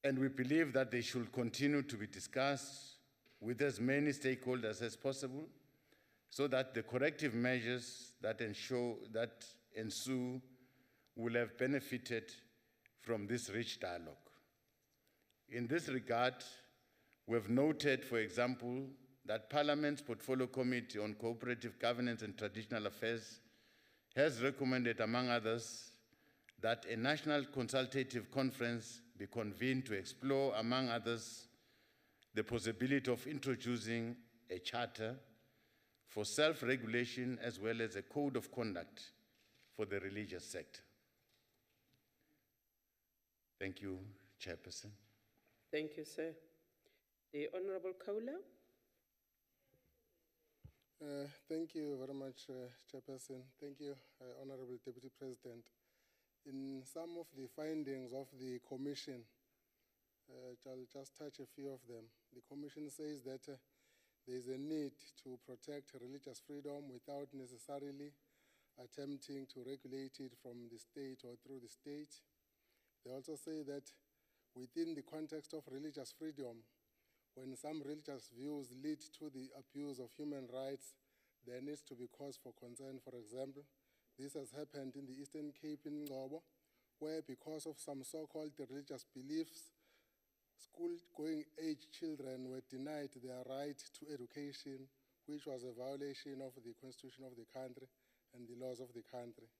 and we believe that they should continue to be discussed with as many stakeholders as possible so that the corrective measures that ensue will have benefited from this rich dialogue. In this regard, we have noted, for example, that Parliament's Portfolio Committee on Cooperative Governance and Traditional Affairs has recommended, among others, that a national consultative conference be convened to explore, among others, the possibility of introducing a charter for self-regulation as well as a code of conduct for the religious sector. Thank you, Chairperson. Thank you, sir. The Honorable Kaula. Thank you very much, Chairperson. Thank you, Honorable Deputy President. In some of the findings of the Commission, I'll just touch a few of them. The Commission says that there is a need to protect religious freedom without necessarily attempting to regulate it from the state or through the state. They also say that within the context of religious freedom, when some religious views lead to the abuse of human rights, there needs to be cause for concern. For example, this has happened in the Eastern Cape in Ngobo, where because of some so-called religious beliefs, school-going age children were denied their right to education, which was a violation of the constitution of the country and the laws of the country.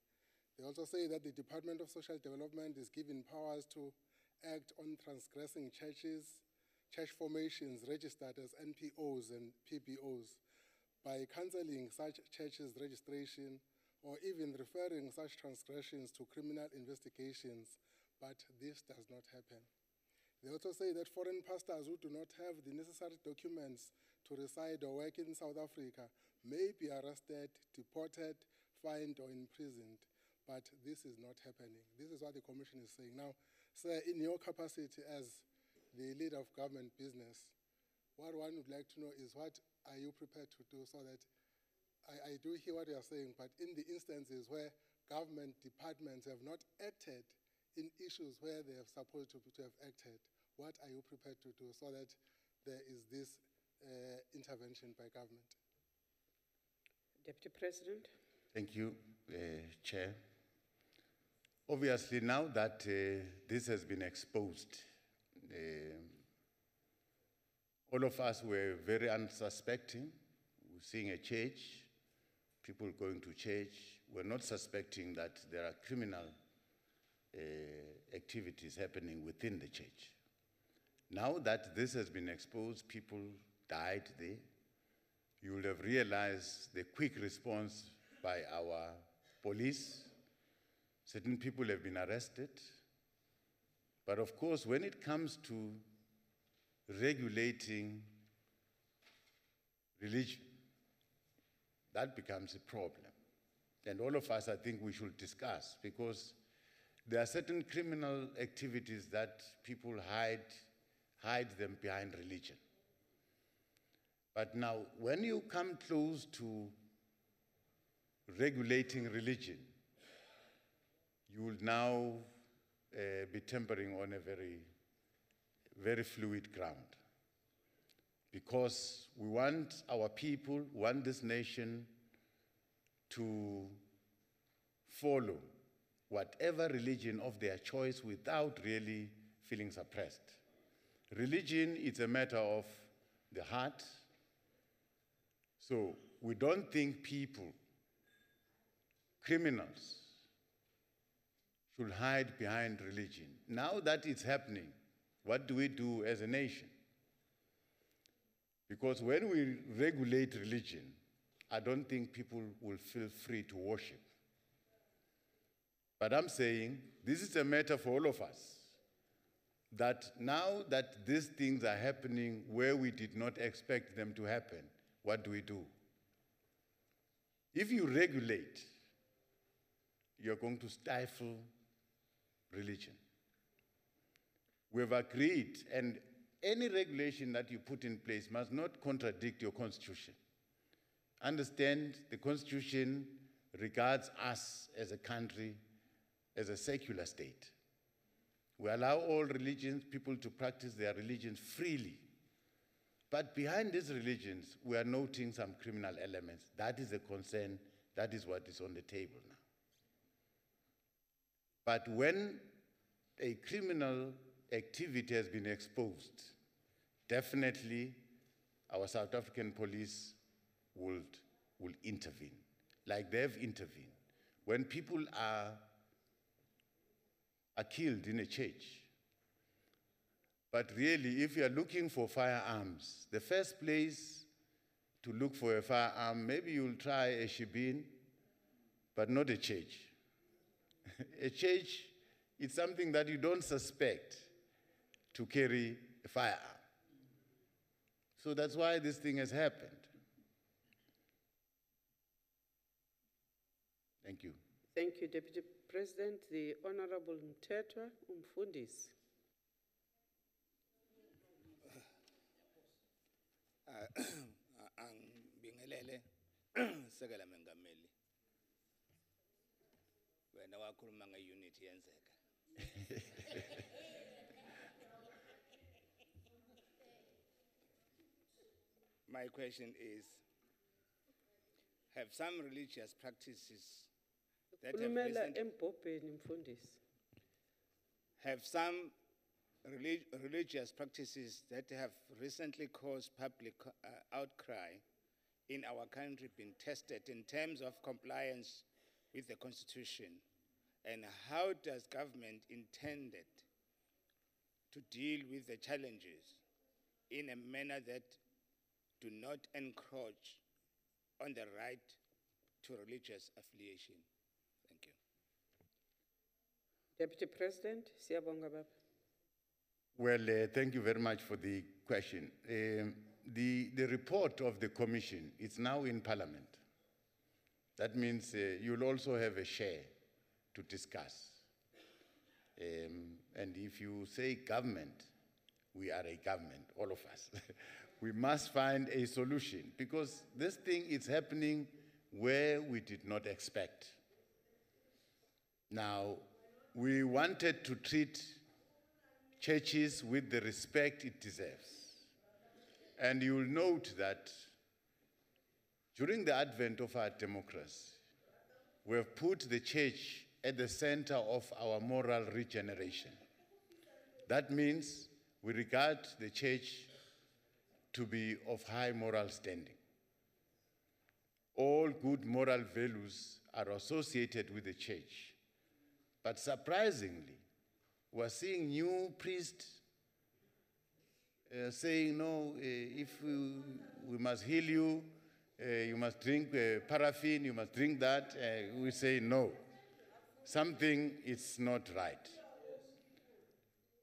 They also say that the Department of Social Development is given powers to act on transgressing churches, church formations registered as NPOs and PPOs by cancelling such churches' registration or even referring such transgressions to criminal investigations, but this does not happen. They also say that foreign pastors who do not have the necessary documents to reside or work in South Africa may be arrested, deported, fined, or imprisoned, but this is not happening. This is what the Commission is saying. Now, sir, in your capacity as the leader of government business, what one would like to know is what are you prepared to do so that I do hear what you are saying, but in the instances where government departments have not acted in issues where they are supposed to have acted, what are you prepared to do so that there is this intervention by government? Deputy President. Thank you, Chair. Obviously, now that this has been exposed, all of us were very unsuspecting. We're seeing a church, people going to church. We're not suspecting that there are criminal activities happening within the church. Now that this has been exposed, people died there. You will have realized the quick response by our police. Certain people have been arrested. But of course, when it comes to regulating religion, that becomes a problem. And all of us, I think we should discuss, because there are certain criminal activities that people hide them behind religion. But now, when you come close to regulating religion, you will now be tampering on a very, very fluid ground. Because we want our people, want this nation to follow whatever religion of their choice without really feeling suppressed. Religion is a matter of the heart. So we don't think people, criminals, should hide behind religion. Now that it's happening, what do we do as a nation? Because when we regulate religion, I don't think people will feel free to worship. But I'm saying this is a matter for all of us, that now that these things are happening where we did not expect them to happen, what do we do? If you regulate, you're going to stifle religion. We've agreed, and any regulation that you put in place must not contradict your constitution. Understand, the constitution regards us as a country as a secular state. We allow all religions, people to practice their religions freely. But behind these religions, we are noting some criminal elements. That is a concern. That is what is on the table now. But when a criminal activity has been exposed, definitely our South African police will intervene, like they've intervened. When people are killed in a church, but really, if you're looking for firearms, the first place to look for a firearm, maybe you'll try a shebeen, but not a church. A church is something that you don't suspect to carry a firearm. So that's why this thing has happened. Thank you. Thank you, Deputy President. The Honorable Mthethwa Umfundisi. Angibingelele sekela mengameli. Wena wakhuluma ngeunit yenzeka. My question is, have some religious practices that have some religious practices that have recently caused public outcry in our country been tested in terms of compliance with the Constitution? And how does government intended to deal with the challenges in a manner that do not encroach on the right to religious affiliation? Thank you. Deputy President, Siyabonga Baba. Well, thank you very much for the question. The report of the Commission is now in Parliament. That means you'll also have a share to discuss. And if you say government, we are a government, all of us. We must find a solution because this thing is happening where we did not expect. Now, we wanted to treat churches with the respect it deserves. And you will note that during the advent of our democracy, we have put the church at the center of our moral regeneration. That means we regard the church to be of high moral standing. All good moral values are associated with the church. But surprisingly, we're seeing new priests saying, no, if we must heal you, you must drink paraffin, you must drink that. We say no. Something is not right.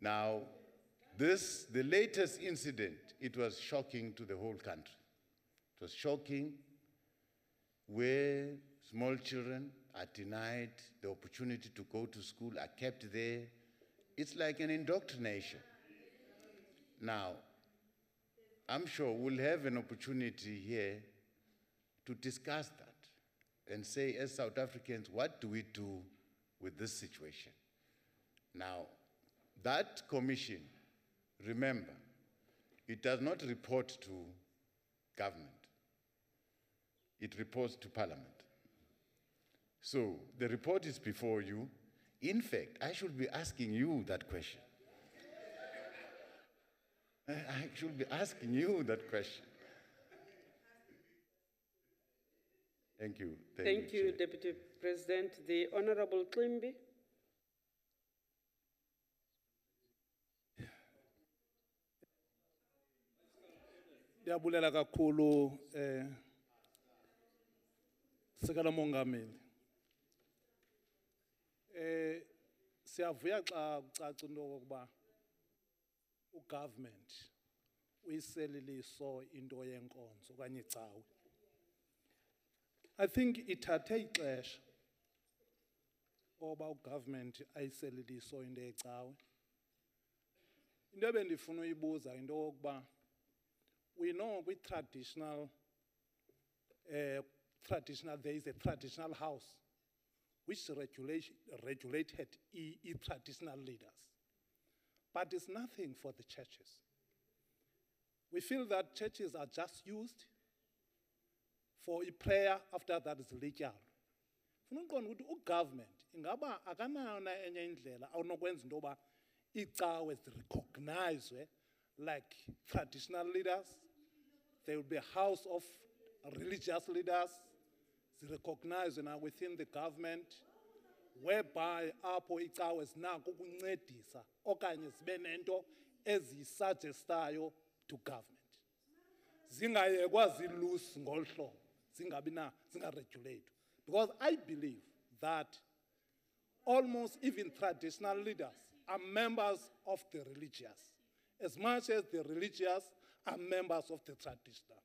Now, the latest incident, it was shocking to the whole country. It was shocking where small children are denied the opportunity to go to school, are kept there. It's like an indoctrination. Now, I'm sure we'll have an opportunity here to discuss that and say, as South Africans, what do we do with this situation? Now, that commission, remember, it does not report to government. It reports to Parliament. So the report is before you. In fact, I should be asking you that question. I should be asking you that question. Thank you. Thank you, Chair. Deputy President. The Honorable Klimbi. Ndiyabulela kakhulu Sekela Mongameli. Siyavuya xa kucaca into okokuba ugovernment uyiseliliso into yenkonzo okanye icawe. I think ithathe ixesha oba ugovernment ayiseliliso into yecawe. Into ebendifuna uyibuza into okokuba we know with traditional there is a traditional house which regulated traditional leaders. But it's nothing for the churches. We feel that churches are just used for a prayer, after that is legal. Funa uqonda ukuthi ugovernment ingaba akanayo na enye indlela awunokwenza into yoba icawe zirecognizwe like traditional leaders. There will be a house of religious leaders recognized now within the government, whereby apho icawe zinako ukuncedisa okanye zibe nento ezisuggestayo to government. Zingayekwa ziloose ngolu hlobo, zingaregulate. Because I believe that almost even traditional leaders are members of the religious, as much as the religious are members of the traditional.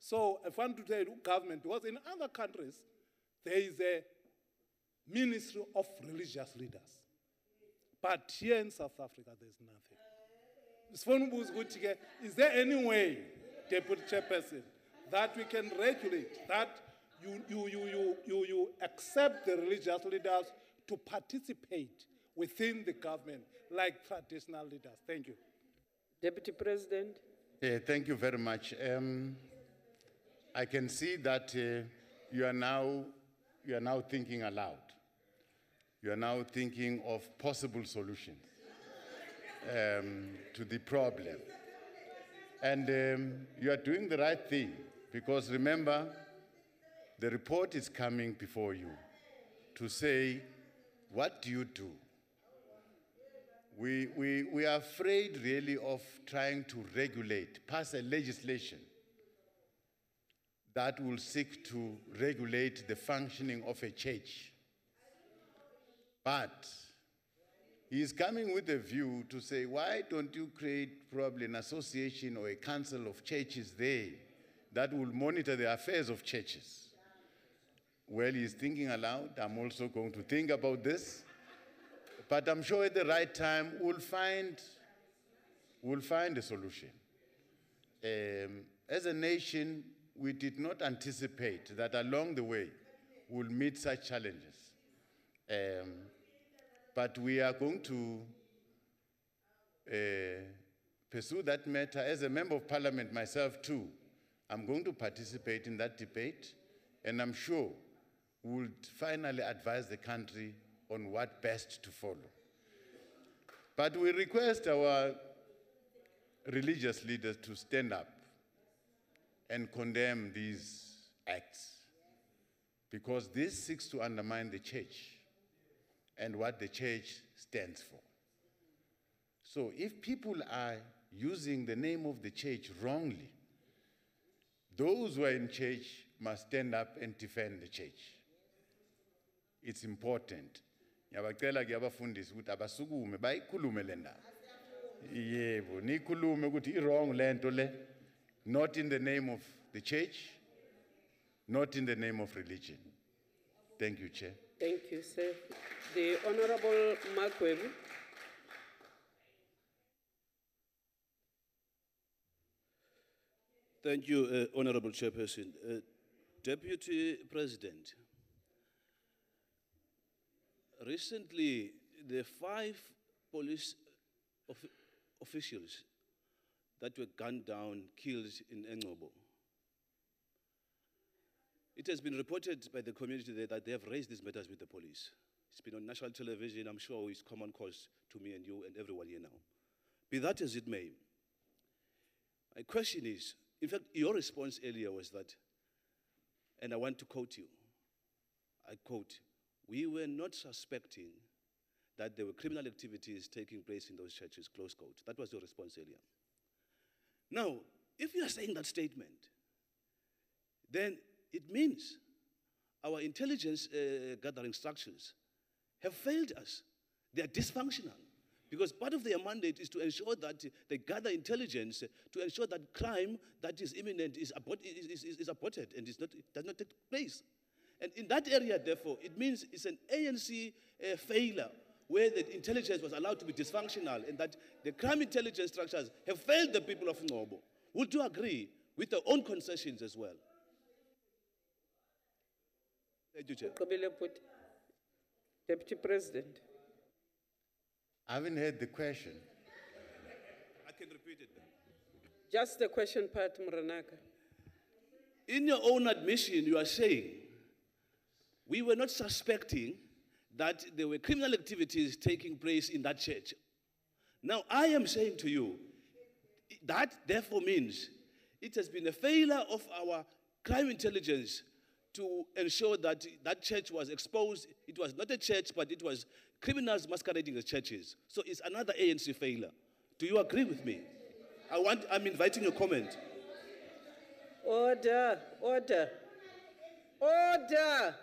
So I want to tell you, government, because in other countries, there is a ministry of religious leaders. But here in South Africa, there's nothing. Is there any way, Deputy Chairperson, that we can regulate, that you accept the religious leaders to participate within the government like traditional leaders? Thank you. Deputy President. Thank you very much. I can see that you are now thinking aloud. You are now thinking of possible solutions to the problem. And you are doing the right thing, because remember, the report is coming before you to say, what do you do? We are afraid really of trying to regulate, pass a legislation that will seek to regulate the functioning of a church. But he is coming with a view to say, why don't you create probably an association or a council of churches there that will monitor the affairs of churches? Well, he's thinking aloud. I'm also going to think about this. But I'm sure at the right time we'll find we'll find a solution. As a nation, we did not anticipate that along the way we'll meet such challenges. But we are going to pursue that matter. As a member of parliament myself too, I'm going to participate in that debate, and I'm sure we'll finally advise the country on what best to follow. But we request our religious leaders to stand up and condemn these acts, because this seeks to undermine the church and what the church stands for. So if people are using the name of the church wrongly, those who are in church must stand up and defend the church. It's important. Ngiyabacela ke abafundisi ukuthi abasukume bayikhulume le ndaba. Yebo, nikhulume ukuthi i-wrong lento le, not in the name of the church, not in the name of religion. Thank you, Chair. Thank you, sir. The Honorable Magwebu. Thank you, Honorable Chairperson. Deputy President, recently the 5 police officials that were gunned down, killed in Engcobo, it has been reported by the community there that they have raised these matters with the police. It's been on national television. I'm sure it's common cause to me and you and everyone here now. Be that as it may, my question is, in fact, your response earlier was that, and I want to quote you, I quote, "We were not suspecting that there were criminal activities taking place in those churches," close quote. That was your response earlier. Now, if you are saying that statement, then it means our intelligence gathering structures have failed us. They are dysfunctional. Because part of their mandate is to ensure that they gather intelligence to ensure that crime that is imminent is aborted and does not take place. And in that area, therefore, it means it's an ANC failure where the intelligence was allowed to be dysfunctional and that the crime intelligence structures have failed the people of Ngcobo. Would you agree with their own concessions as well? Thank you, Chair. Deputy President. I haven't heard the question. I can repeat it then. Just the question part, Muranaka. In your own admission, you are saying, we were not suspecting that there were criminal activities taking place in that church. Now, I am saying to you, that therefore means it has been a failure of our crime intelligence to ensure that that church was exposed. It was not a church, but it was criminals masquerading as churches. So it's another ANC failure. Do you agree with me? I'm inviting a comment. Order, order, order.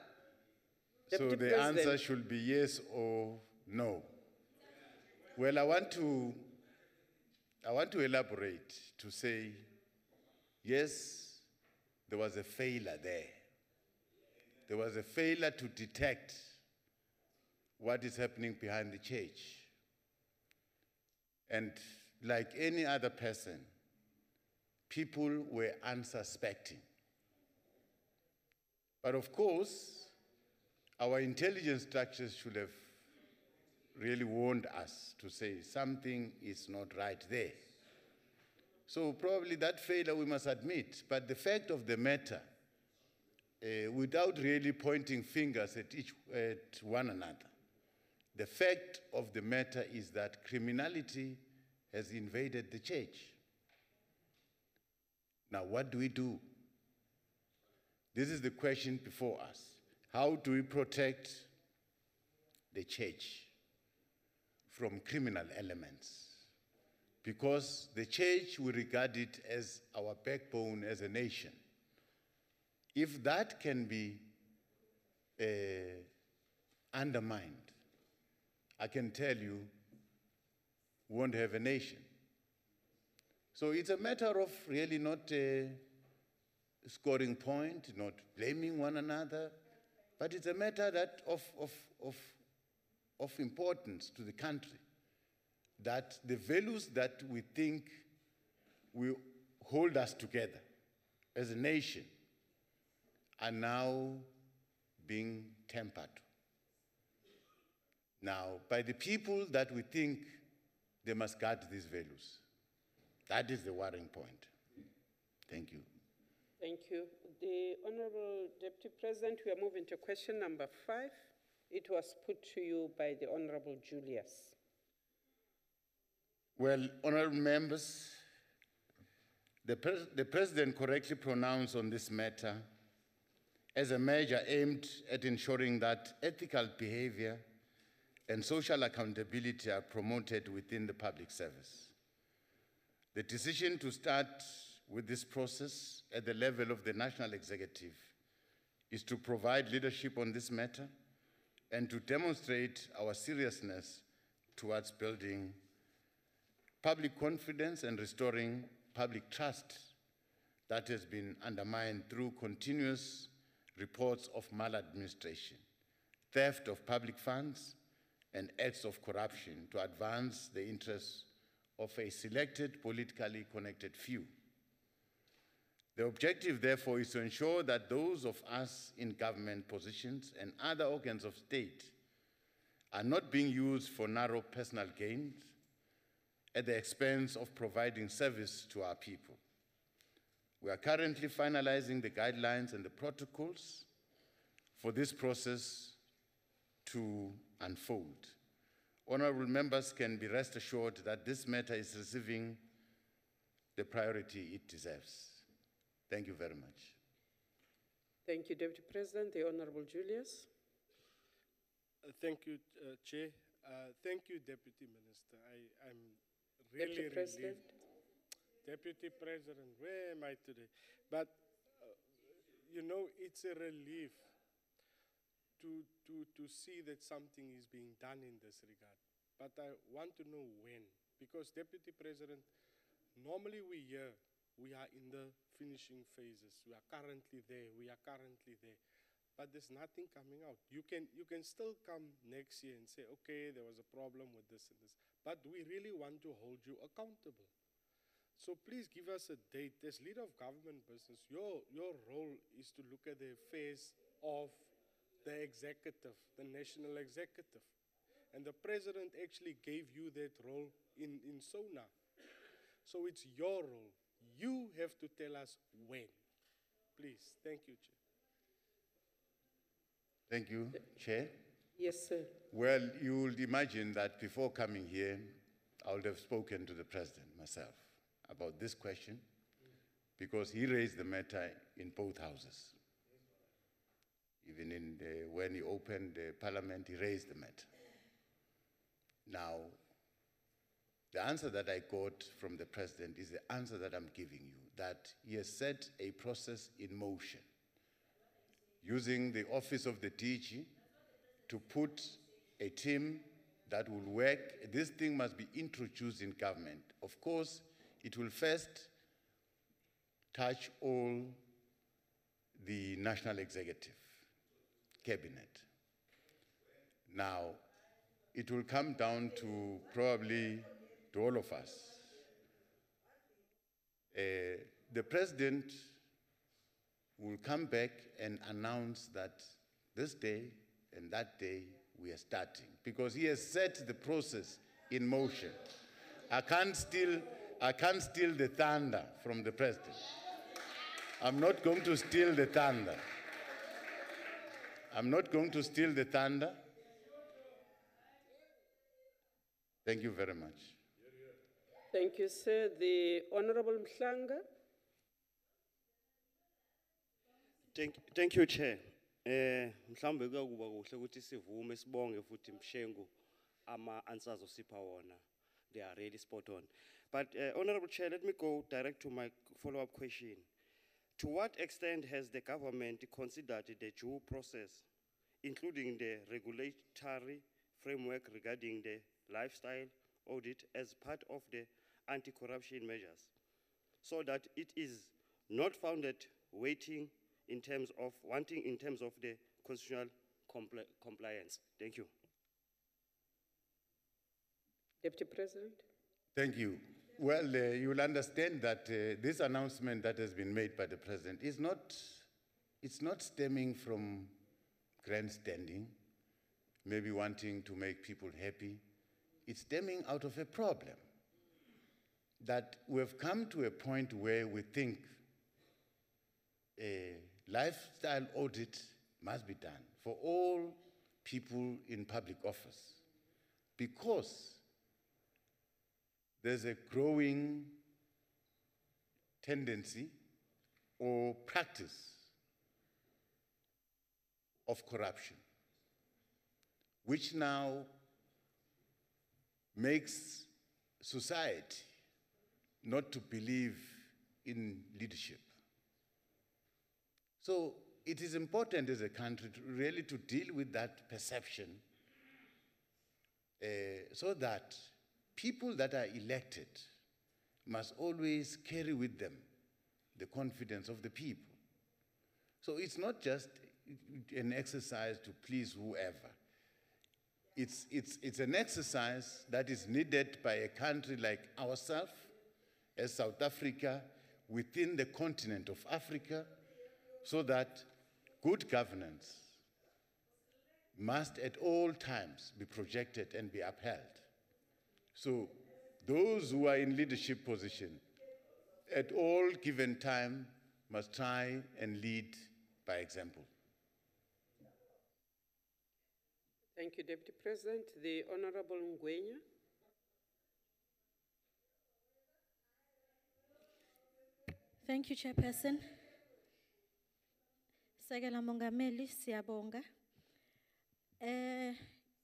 So Deputy the President. answer should be yes or no. Well, I want to elaborate to say, yes, there was a failure there. There was a failure to detect what is happening behind the church. And like any other person, people were unsuspecting. But of course, our intelligence structures should have really warned us to say something is not right there. So probably that failure we must admit, but the fact of the matter, without really pointing fingers at one another, the fact of the matter is that criminality has invaded the church. Now, what do we do? This is the question before us. How do we protect the church from criminal elements? Because the church, we regard it as our backbone as a nation. If that can be undermined, I can tell you, we won't have a nation. So it's a matter of really not scoring point, not blaming one another, but it's a matter that of importance to the country. that the values that we think will hold us together as a nation are now being tempered now by the people that we think they must guard these values. That is the worrying point. Thank you. Thank you. The Honorable Deputy President, we are moving to question number 5. It was put to you by the Honorable Julius. Well, honorable members, the President correctly pronounced on this matter as a measure aimed at ensuring that ethical behavior and social accountability are promoted within the public service. The decision to start with this process at the level of the national executive is to provide leadership on this matter and to demonstrate our seriousness towards building public confidence and restoring public trust that has been undermined through continuous reports of maladministration, theft of public funds, and acts of corruption to advance the interests of a selected politically connected few. The objective, therefore, is to ensure that those of us in government positions and other organs of state are not being used for narrow personal gains at the expense of providing service to our people. We are currently finalizing the guidelines and the protocols for this process to unfold. Honorable members can be rest assured that this matter is receiving the priority it deserves. Thank you very much. Thank you, Deputy President. The Honorable Julius. Thank you, Chair. Thank you, Deputy Minister. I'm really Deputy President. Deputy President, where am I today? But, you know, it's a relief to see that something is being done in this regard. But I want to know when, because Deputy President, normally we hear we are in the finishing phases. We are currently there. We are currently there. But there's nothing coming out. You can still come next year and say, okay, there was a problem with this and this. But we really want to hold you accountable. So please give us a date. As leader of government business, your role is to look at the affairs of the executive, the national executive. And the president actually gave you that role in SONA. So it's your role. You have to tell us when. Please. Thank you, Chair. Thank you, Chair. Yes, sir. Well, you would imagine that before coming here, I would have spoken to the President myself about this question because he raised the matter in both houses. Even when he opened the Parliament, he raised the matter. Now, the answer that I got from the President is the answer that I'm giving you, that he has set a process in motion using the office of the DG to put a team that will work. This thing must be introduced in government. Of course, it will first touch all the national executive, cabinet. Now, it will come down to probably to all of us. The President will come back and announce that this day and that day we are starting, because he has set the process in motion. I can't steal the thunder from the President. I'm not going to steal the thunder. I'm not going to steal the thunder. Thank you very much. Thank you, sir. The Honorable Mhlanga. Thank you, Chair. Mhlambe kuyakuba kuhle ukuthi sivume sibonge futhi Mshengu ama answers osipha wona. They are really spot on. But Honorable Chair, let me go direct to my follow-up question. To what extent has the government considered the due process, including the regulatory framework regarding the lifestyle audit as part of the anti-corruption measures, so that it is not founded wanting in terms of the constitutional compliance? Thank you. Deputy President. Thank you. Well, you will understand that this announcement that has been made by the President is it's not stemming from grandstanding, maybe wanting to make people happy. It's stemming out of a problem that we've come to a point where we think a lifestyle audit must be done for all people in public office because there's a growing tendency or practice of corruption, which now makes society not to believe in leadership. So it is important as a country to really to deal with that perception so that people that are elected must always carry with them the confidence of the people. So it's not just an exercise to please whoever. It's an exercise that is needed by a country like ourselves, as South Africa, within the continent of Africa, so that good governance must at all times be projected and be upheld. So those who are in leadership position at all given time must try and lead by example. Thank you, Deputy President. The Honorable Ngwenya. Thank you, Chairperson. Sekela Mongameli, siyabonga.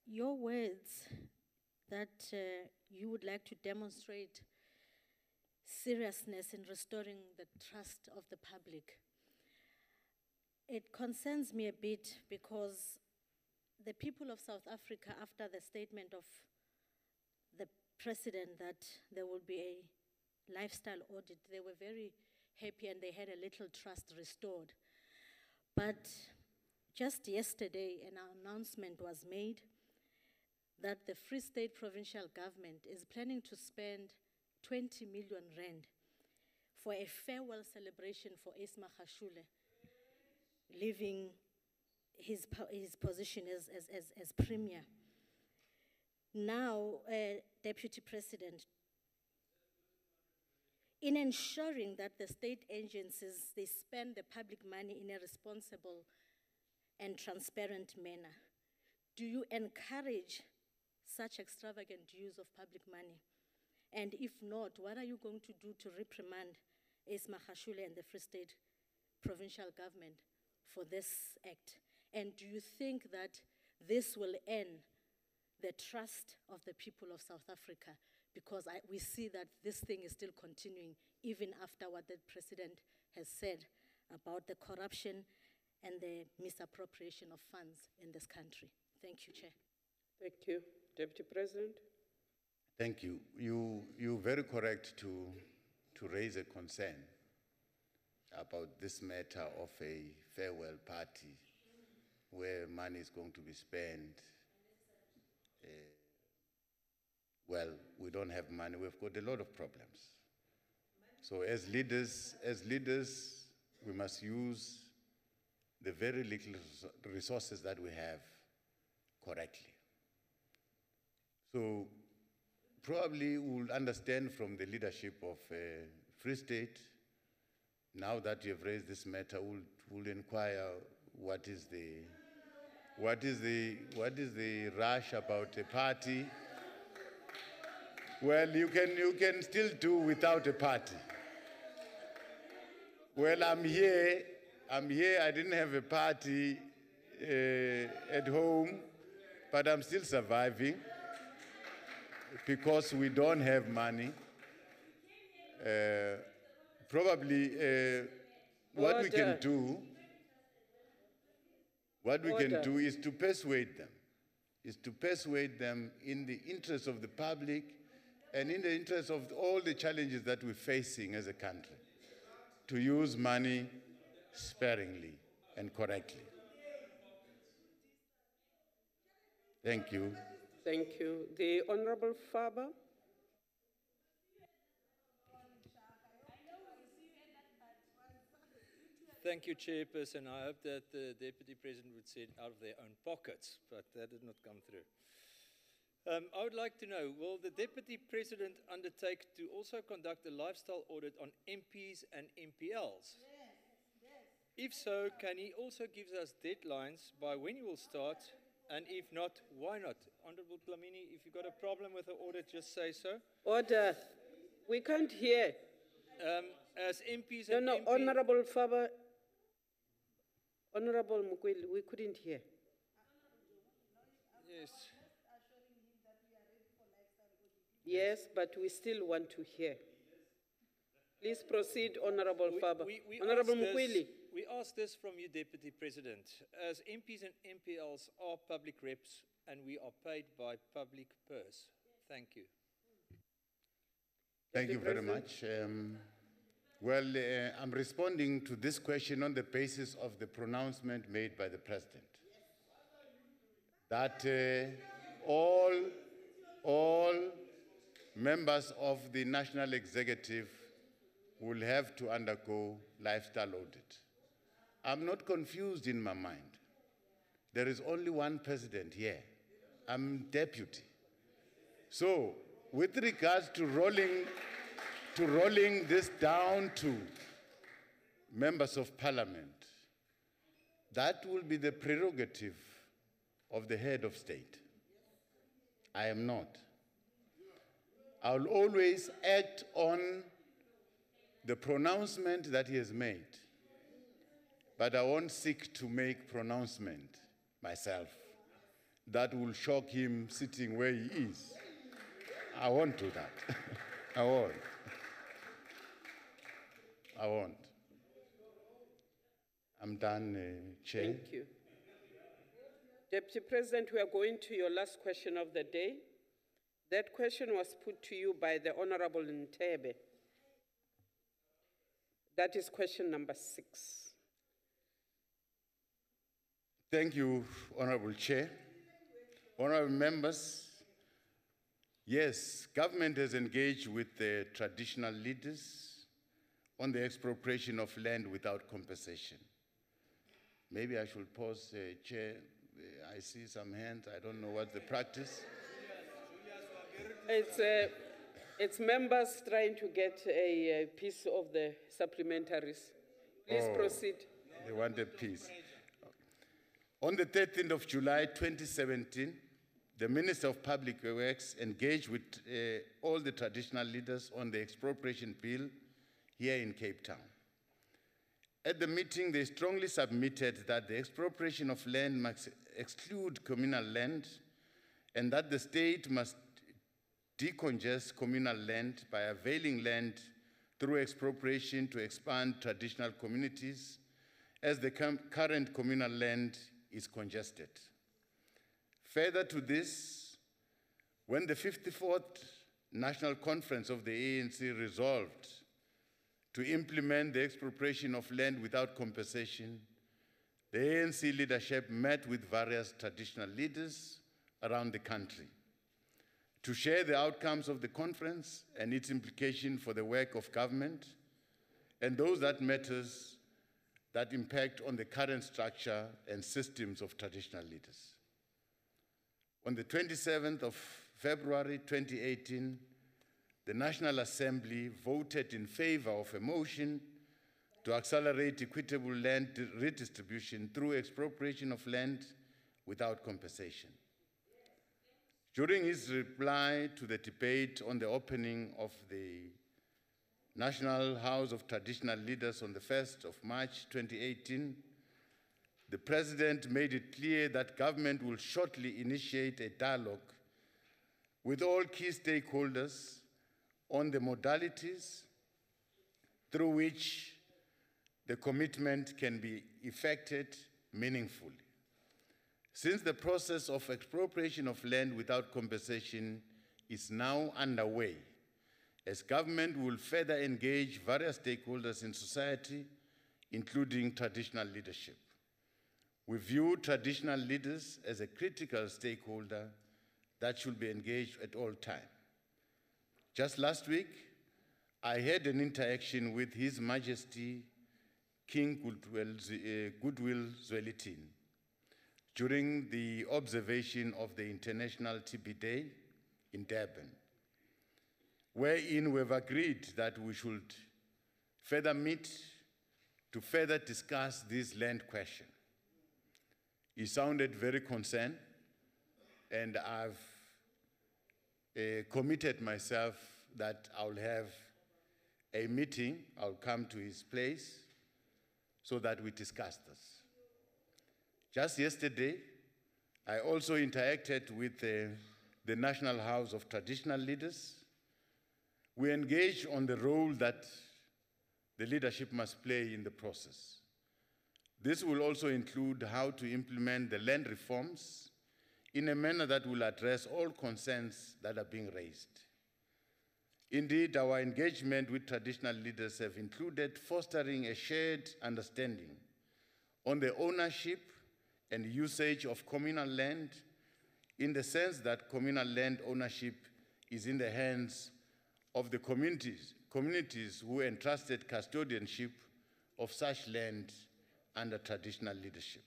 Your words that you would like to demonstrate seriousness in restoring the trust of the public. It concerns me a bit because the people of South Africa, after the statement of the President that there will be a lifestyle audit, they were very happy and they had a little trust restored. But just yesterday, an announcement was made that the Free State Provincial Government is planning to spend 20 million rand for a farewell celebration for Isma Khashule, leaving his position as Premier. Now, Deputy President, in ensuring that the state agencies, they spend the public money in a responsible and transparent manner, do you encourage such extravagant use of public money? And if not, what are you going to do to reprimand Isma Khashule and the Free State Provincial Government for this act? And do you think that this will end the trust of the people of South Africa? Because we see that this thing is still continuing even after what the President has said about the corruption and the misappropriation of funds in this country. Thank you, Chair. Thank you. Deputy President. Thank you. You're very correct to raise a concern about this matter of a farewell party where money is going to be spent. Well, we don't have money. We've got a lot of problems. So as leaders, we must use the very little resources that we have correctly. So probably we'll understand from the leadership of Free State, now that you have raised this matter, we'll inquire what is the rush about a party. Well, you can still do without a party. Well, I'm here, I didn't have a party at home, but I'm still surviving because we don't have money. Probably what we can do is to persuade them, in the interest of the public and in the interest of all the challenges that we're facing as a country, to use money sparingly and correctly. Thank you. Thank you. The Honorable Faber. Thank you, Chairperson. I hope that the Deputy President would say it out of their own pockets, but that did not come through. I would like to know, will the Deputy President undertake to also conduct a lifestyle audit on MPs and MPLs? If so, can he also give us deadlines by when he will start? And if not, why not? Honorable Plamini, if you've got a problem with the audit, just say so. Order. We can't hear. As MPs No, and no, MPs... Honorable Faber. Honorable Mukweli, we couldn't hear. Yes. Yes, but we still want to hear. Please proceed, Honorable Faber. Honorable Mukweli. We ask this from you, Deputy President. As MPs and MPLs are public reps and we are paid by public purse. Thank you. Thank you very much. I'm responding to this question on the basis of the pronouncement made by the President. That all members of the National Executive will have to undergo lifestyle audit. I'm not confused in my mind. There is only one president here. I'm deputy. So, with regards to rolling this down to members of parliament, that will be the prerogative of the head of state. I am not. I'll always act on the pronouncement that he has made, but I won't seek to make pronouncement myself that will shock him sitting where he is. I won't do that. I won't. I won't. I'm done, Chair. Thank you. Deputy President, we are going to your last question of the day. That question was put to you by the Honorable Ntebe. That is question number 6. Thank you, Honorable Chair. Honorable members, yes, government has engaged with the traditional leaders on the expropriation of land without compensation. Maybe I should pause, Chair. I see some hands. I don't know what's the practice. It's members trying to get a piece of the supplementaries. Please proceed. They want a piece. On the 13th of July 2017, the Minister of Public Works engaged with all the traditional leaders on the expropriation bill here in Cape Town. At the meeting, they strongly submitted that the expropriation of land must exclude communal land and that the state must decongest communal land by availing land through expropriation to expand traditional communities as the current communal land is congested. Further to this, when the 54th National Conference of the ANC resolved to implement the expropriation of land without compensation, the ANC leadership met with various traditional leaders around the country to share the outcomes of the conference and its implication for the work of government and those that matters that impact on the current structure and systems of traditional leaders. On the 27th of February 2018, the National Assembly voted in favor of a motion to accelerate equitable land redistribution through expropriation of land without compensation. During his reply to the debate on the opening of the National House of Traditional Leaders on the 1st of March 2018, the President made it clear that government will shortly initiate a dialogue with all key stakeholders on the modalities through which the commitment can be effected meaningfully. Since the process of expropriation of land without compensation is now underway, as government will further engage various stakeholders in society, including traditional leadership. We view traditional leaders as a critical stakeholder that should be engaged at all times. Just last week, I had an interaction with His Majesty King Goodwill Zwelithini during the observation of the International TB Day in Durban, wherein we've agreed that we should further meet to further discuss this land question. He sounded very concerned, and I've committed myself that I'll have a meeting, I'll come to his place so that we discuss this. Just yesterday, I also interacted with the National House of Traditional Leaders. We engaged on the role that the leadership must play in the process. This will also include how to implement the land reforms in a manner that will address all concerns that are being raised. Indeed, our engagement with traditional leaders have included fostering a shared understanding on the ownership and usage of communal land, in the sense that communal land ownership is in the hands of the communities who entrusted custodianship of such land under traditional leadership.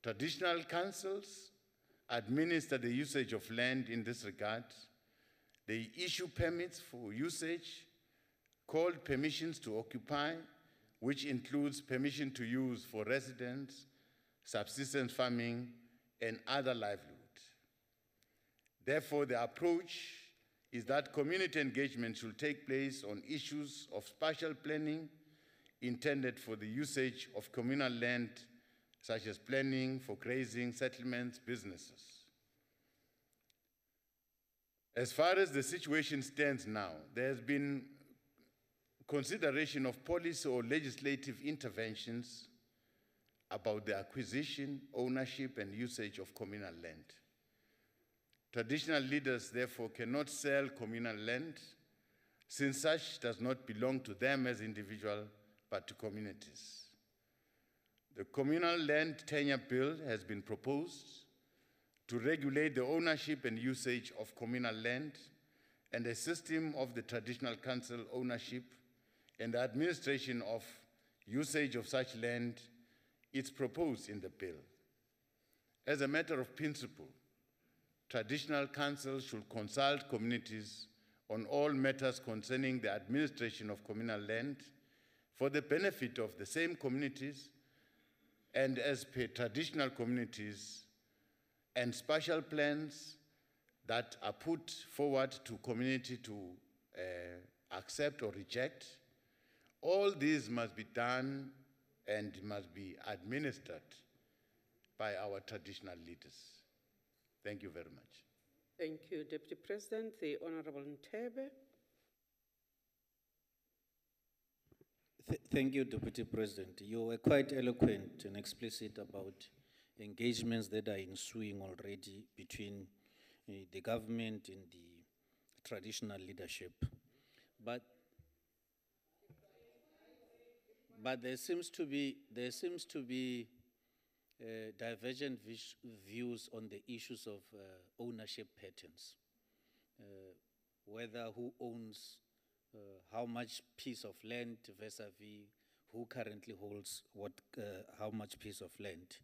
Traditional councils administer the usage of land in this regard. They issue permits for usage called permissions to occupy, which includes permission to use for residents, subsistence farming, and other livelihood. Therefore, the approach is that community engagement should take place on issues of spatial planning intended for the usage of communal land, such as planning for grazing, settlements, businesses. As far as the situation stands now, there has been consideration of policy or legislative interventions about the acquisition, ownership, and usage of communal land. Traditional leaders, therefore, cannot sell communal land, since such does not belong to them as individuals, but to communities. The Communal Land Tenure Bill has been proposed to regulate the ownership and usage of communal land, and a system of the traditional council ownership and the administration of usage of such land is proposed in the bill. As a matter of principle, traditional councils should consult communities on all matters concerning the administration of communal land for the benefit of the same communities, and as per traditional communities, and spatial plans that are put forward to community to accept or reject. All these must be done and must be administered by our traditional leaders. Thank you very much. Thank you, Deputy President. The Honorable Ntebe. Thank you, Deputy President. You were quite eloquent and explicit about engagements that are ensuing already between the government and the traditional leadership. But there seems to be divergent views on the issues of ownership patterns, whether who owns how much piece of land vis-a-vis who currently holds how much piece of land.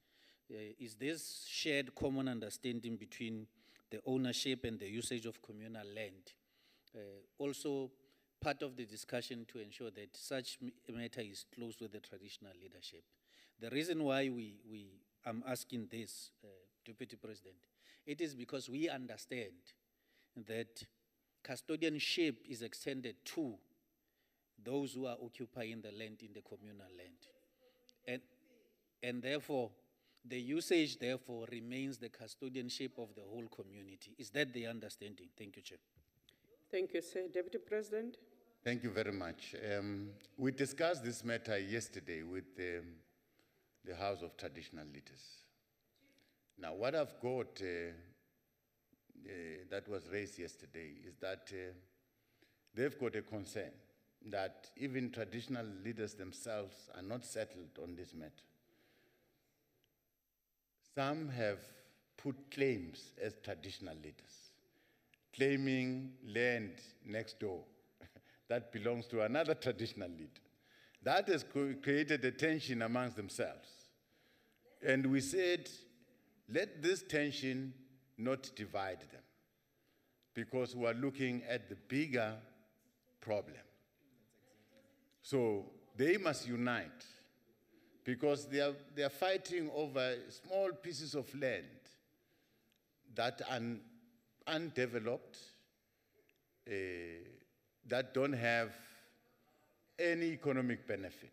Is this shared common understanding between the ownership and the usage of communal land also part of the discussion to ensure that such matter is close with the traditional leadership? The reason why I'm asking this, Deputy President, it is because we understand that custodianship is extended to those who are occupying the land in the communal land. And therefore, the usage, therefore, remains the custodianship of the whole community. Is that the understanding? Thank you, Chair. Thank you, sir. Deputy President. Thank you very much. We discussed this matter yesterday with the House of Traditional Leaders. Now, what I've got that was raised yesterday is that they've got a concern that even traditional leaders themselves are not settled on this matter. Some have put claims as traditional leaders, claiming land next door that belongs to another traditional leader. That has created a tension amongst themselves. And we said, let this tension not divide them, because we are looking at the bigger problem. So they must unite, because they are fighting over small pieces of land that are undeveloped, that don't have any economic benefit.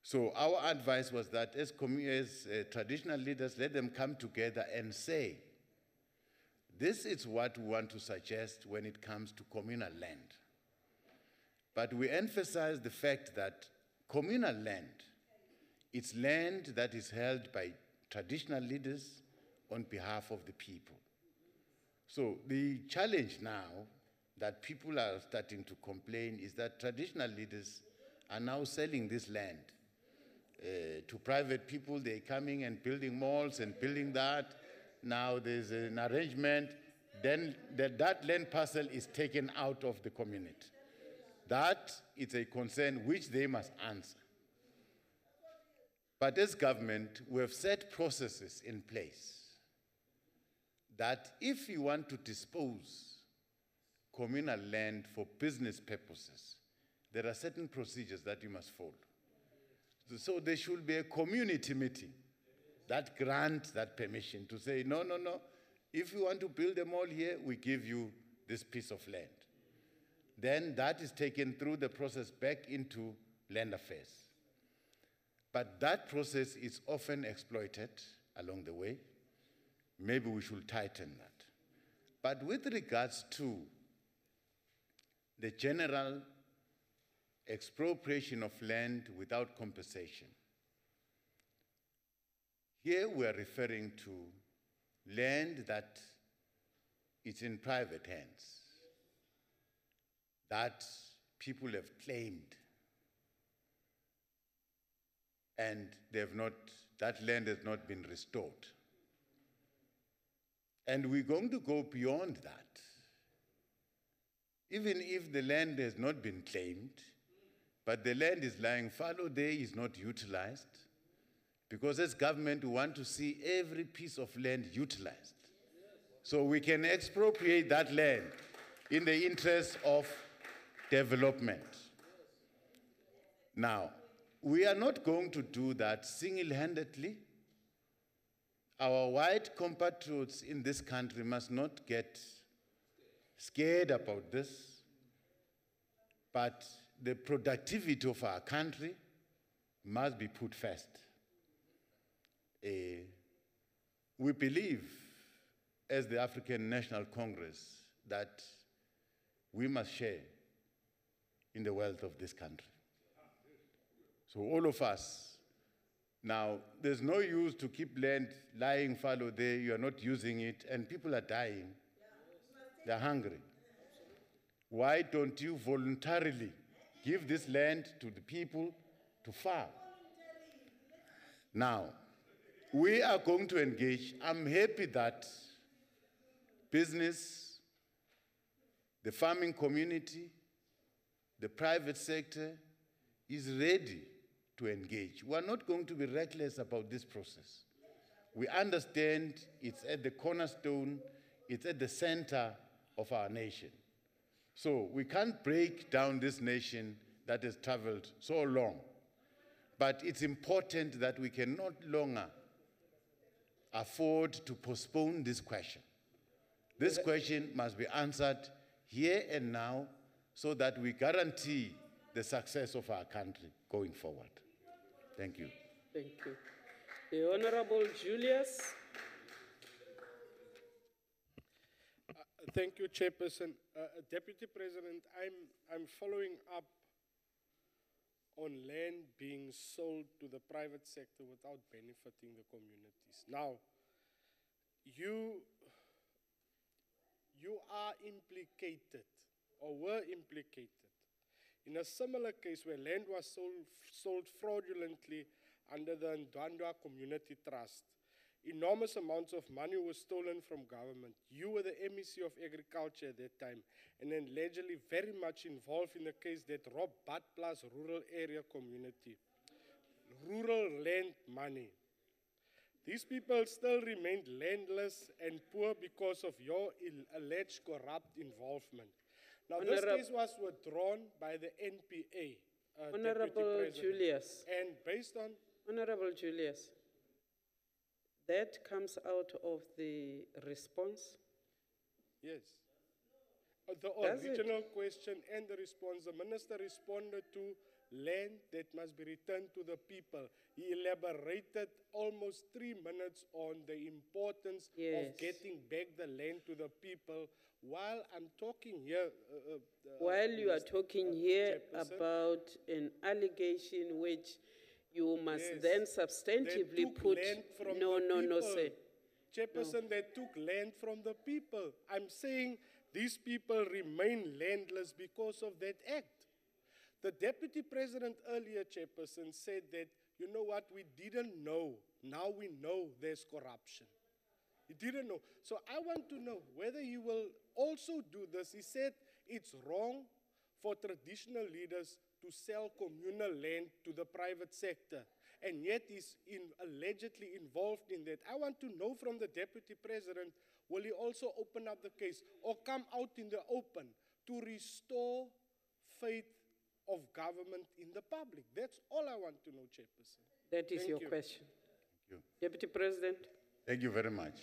So our advice was that as traditional leaders, let them come together and say, this is what we want to suggest when it comes to communal land. But we emphasize the fact that communal land, it's land that is held by traditional leaders on behalf of the people. So the challenge now that people are starting to complain is that traditional leaders are now selling this land to private people. They're coming and building malls and building that. Now there's an arrangement, then that land parcel is taken out of the community. That is a concern which they must answer. But as government, we have set processes in place that if you want to dispose communal land for business purposes, there are certain procedures that you must follow. So there should be a community meeting that grants that permission to say, no, no, no, if you want to build a mall here, we give you this piece of land. Then that is taken through the process back into land affairs. But that process is often exploited along the way. Maybe we should tighten that. But with regards to the general expropriation of land without compensation, here we are referring to land that is in private hands, that people have claimed, and that land has not been restored. And we're going to go beyond that. Even if the land has not been claimed, but the land is lying fallow there, is not utilized, because as government, we want to see every piece of land utilized. So we can expropriate that land in the interest of development. Now, we are not going to do that single-handedly. Our white compatriots in this country must not get scared about this, but the productivity of our country must be put first. We believe, as the African National Congress, that we must share in the wealth of this country. So all of us, now, there's no use to keep land lying fallow there, you are not using it, and people are dying. They're hungry. Why don't you voluntarily give this land to the people to farm? Now, we are going to engage. I'm happy that business, the farming community, the private sector is ready to engage. We are not going to be reckless about this process. We understand it's at the cornerstone, it's at the center of our nation. So we can't break down this nation that has traveled so long. But it's important that we can no longer afford to postpone this question. This question must be answered here and now so that we guarantee the success of our country going forward. Thank you. Thank you. The Honorable Julius. Thank you, Chairperson. Deputy President, I'm following up on land being sold to the private sector without benefiting the communities. Now, you are implicated, or were implicated, in a similar case where land was sold fraudulently under the Ndwandwa Community Trust. Enormous amounts of money were stolen from government. You were the MEC of Agriculture at that time, and allegedly very much involved in the case that robbed Badplaas rural area community. Rural land money. These people still remained landless and poor because of your alleged corrupt involvement. Now, this case was withdrawn by the NPA, Honorable Deputy President. Julius. And based on... Honorable Julius, that comes out of the response? Yes. The Does it? original question and the response, the minister responded to land that must be returned to the people. He elaborated almost 3 minutes on the importance of getting back the land to the people. While I'm talking here... While you are talking here about an allegation which you must then substantively put... No, sir. Chairperson, they took land from the people. I'm saying these people remain landless because of that act. The Deputy President earlier, Chairperson, said that, you know what, we didn't know. Now we know there's corruption. He didn't know. So I want to know whether he will also do this. He said it's wrong for traditional leaders to sell communal land to the private sector, and yet he's allegedly involved in that. I want to know from the Deputy President, will he also open up the case or come out in the open to restore faith of government in the public? That's all I want to know, Chairperson. That is your question. Thank you. Deputy President. Thank you very much.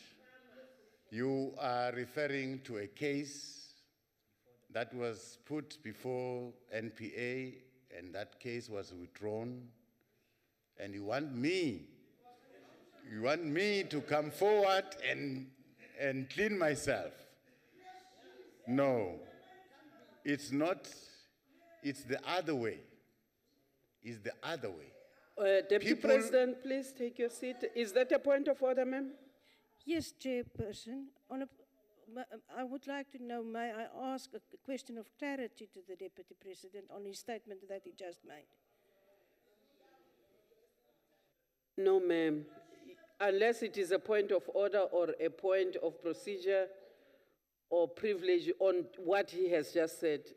You are referring to a case that was put before NPA, and that case was withdrawn, and you want me to come forward and clean myself. No, it's not. It's the other way. It's the other way. Deputy President, please take your seat. Is that a point of order, ma'am? Yes, Chairperson. I would like to know, may I ask a question of clarity to the Deputy President on his statement that he just made? No, ma'am. Unless it is a point of order or a point of procedure or privilege on what he has just said.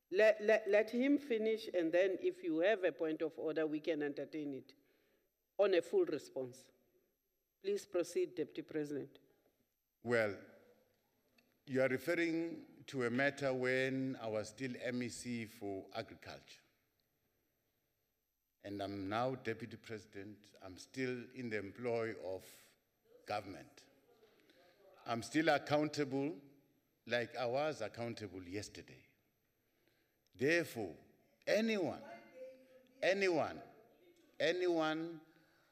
Let him finish, and then if you have a point of order, we can entertain it on a full response. Please proceed, Deputy President. Well, you are referring to a matter when I was still MEC for Agriculture. And I'm now Deputy President. I'm still in the employ of government. I'm still accountable like I was accountable yesterday. Therefore, anyone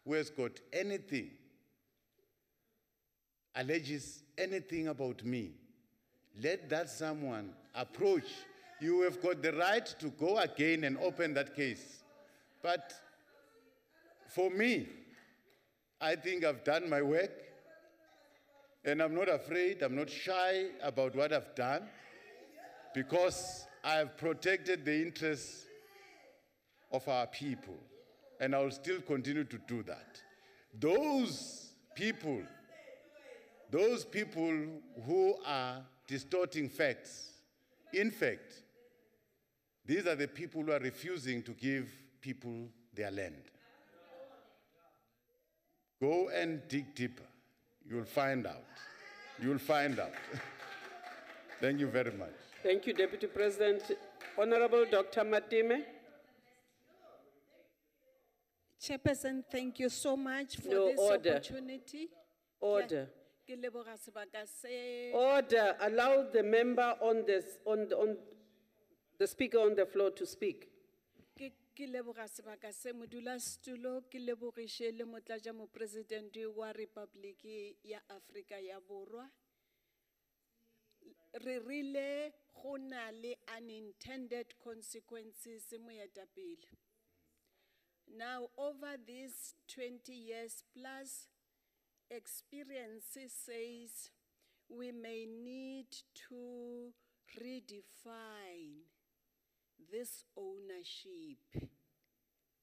who has got anything, alleges anything about me, let that someone approach. You have got the right to go again and open that case. But for me, I think I've done my work, and I'm not afraid, I'm not shy about what I've done, because I've protected the interests of our people, and I will still continue to do that. Those people who are distorting facts, in fact, these are the people who are refusing to give people their land. Go and dig deeper. You'll find out. You'll find out. Thank you very much. Thank you, Deputy President. Honorable Dr. Matime. Chairperson, thank you so much for this opportunity. Order. Ke leboga sebaka se- Order. Allow the member on the speaker on the floor to speak. ke leboga sebaka se modulasetulo, ke lebogiše le motlatšamopresidente wa Repabliki ya Afrika ya Borwa. Re rile go na le unintended consequences moetapele. Now, over these 20 years plus, experience says we may need to redefine this ownership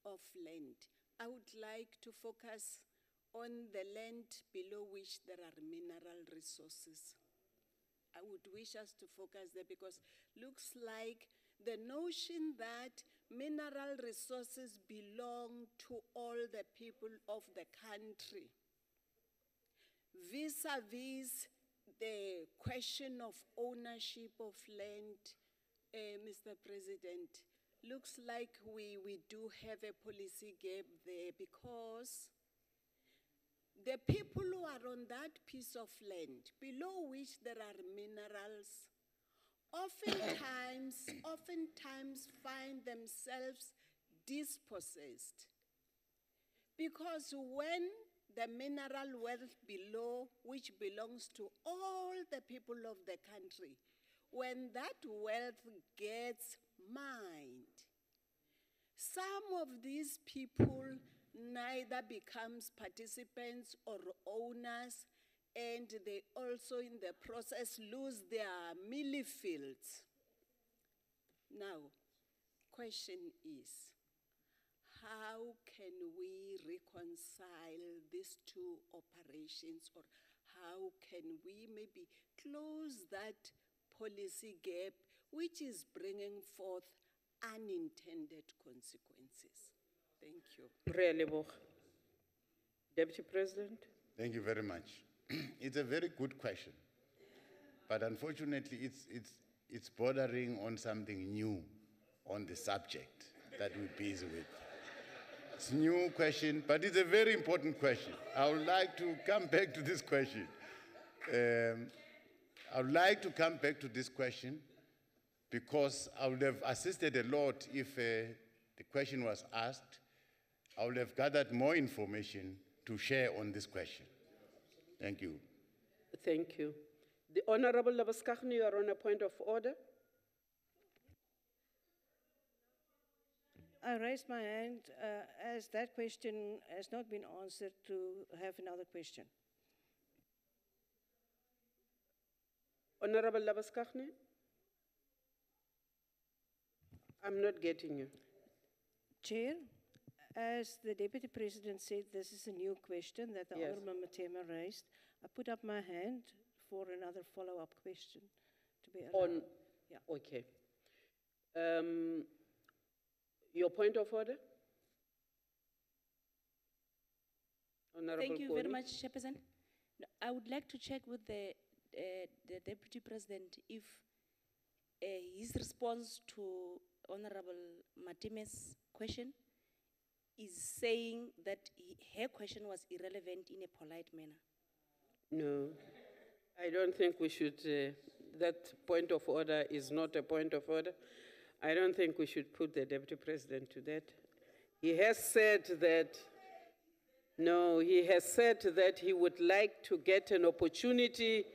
of land. I would like to focus on the land below which there are mineral resources. I would wish us to focus there because looks like the notion that mineral resources belong to all the people of the country vis-a-vis the question of ownership of land, Mr. President, looks like we do have a policy gap there because the people who are on that piece of land below which there are minerals oftentimes find themselves dispossessed because when the mineral wealth below, which belongs to all the people of the country, when that wealth gets mined, some of these people neither becomes participants or owners, and they also in the process lose their mealie fields. Now, question is, how can we reconcile these two operations, or how can we maybe close that policy gap which is bringing forth unintended consequences? Thank you. Deputy President. Thank you very much. It's a very good question, but unfortunately it's bordering on something new on the subject that we're busy with. It's a new question, but it's a very important question. I would like to come back to this question. I would like to come back to this question because I would have assisted a lot if the question was asked. I would have gathered more information to share on this question. Thank you. Thank you. The Honorable Labaskachni, you are on a point of order. I raised my hand as that question has not been answered to have another question. Honorable Labaskachni? I'm not getting you. Chair, as the Deputy President said, this is a new question that the Yes. Honourable Matema raised. I put up my hand for another follow-up question to be allowed. Yeah. Okay. Your point of order? Honorable Thank you very Goni? much, Chairperson. No, I would like to check with the Deputy President if his response to Honorable Mateme's question is saying that her question was irrelevant in a polite manner. No, I don't think we should, that point of order is not a point of order. I don't think we should put the Deputy President to that. He has said that, no, he has said that he would like to get an opportunity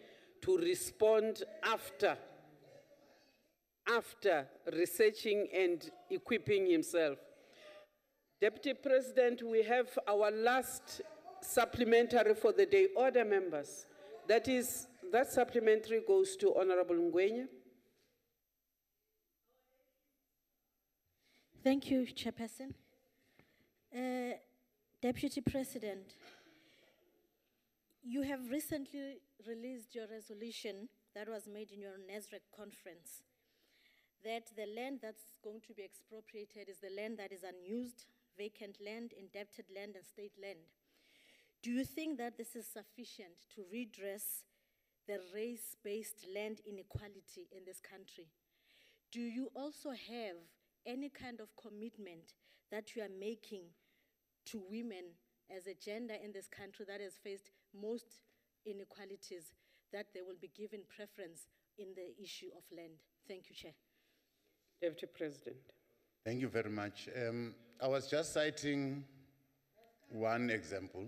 to respond after researching and equipping himself. Deputy President, we have our last supplementary for the day. Order, members. That supplementary goes to Honorable Ngwenya. Thank you, Chairperson. Deputy President, you have recently released your resolution that was made in your NASREC conference that the land that's going to be expropriated is the land that is unused, vacant land, indebted land, and state land. Do you think that this is sufficient to redress the race-based land inequality in this country? Do you also have any kind of commitment that you are making to women as a gender in this country that has faced most inequalities, that they will be given preference in the issue of land? Thank you, Chair. Deputy President. Thank you very much. I was just citing one example.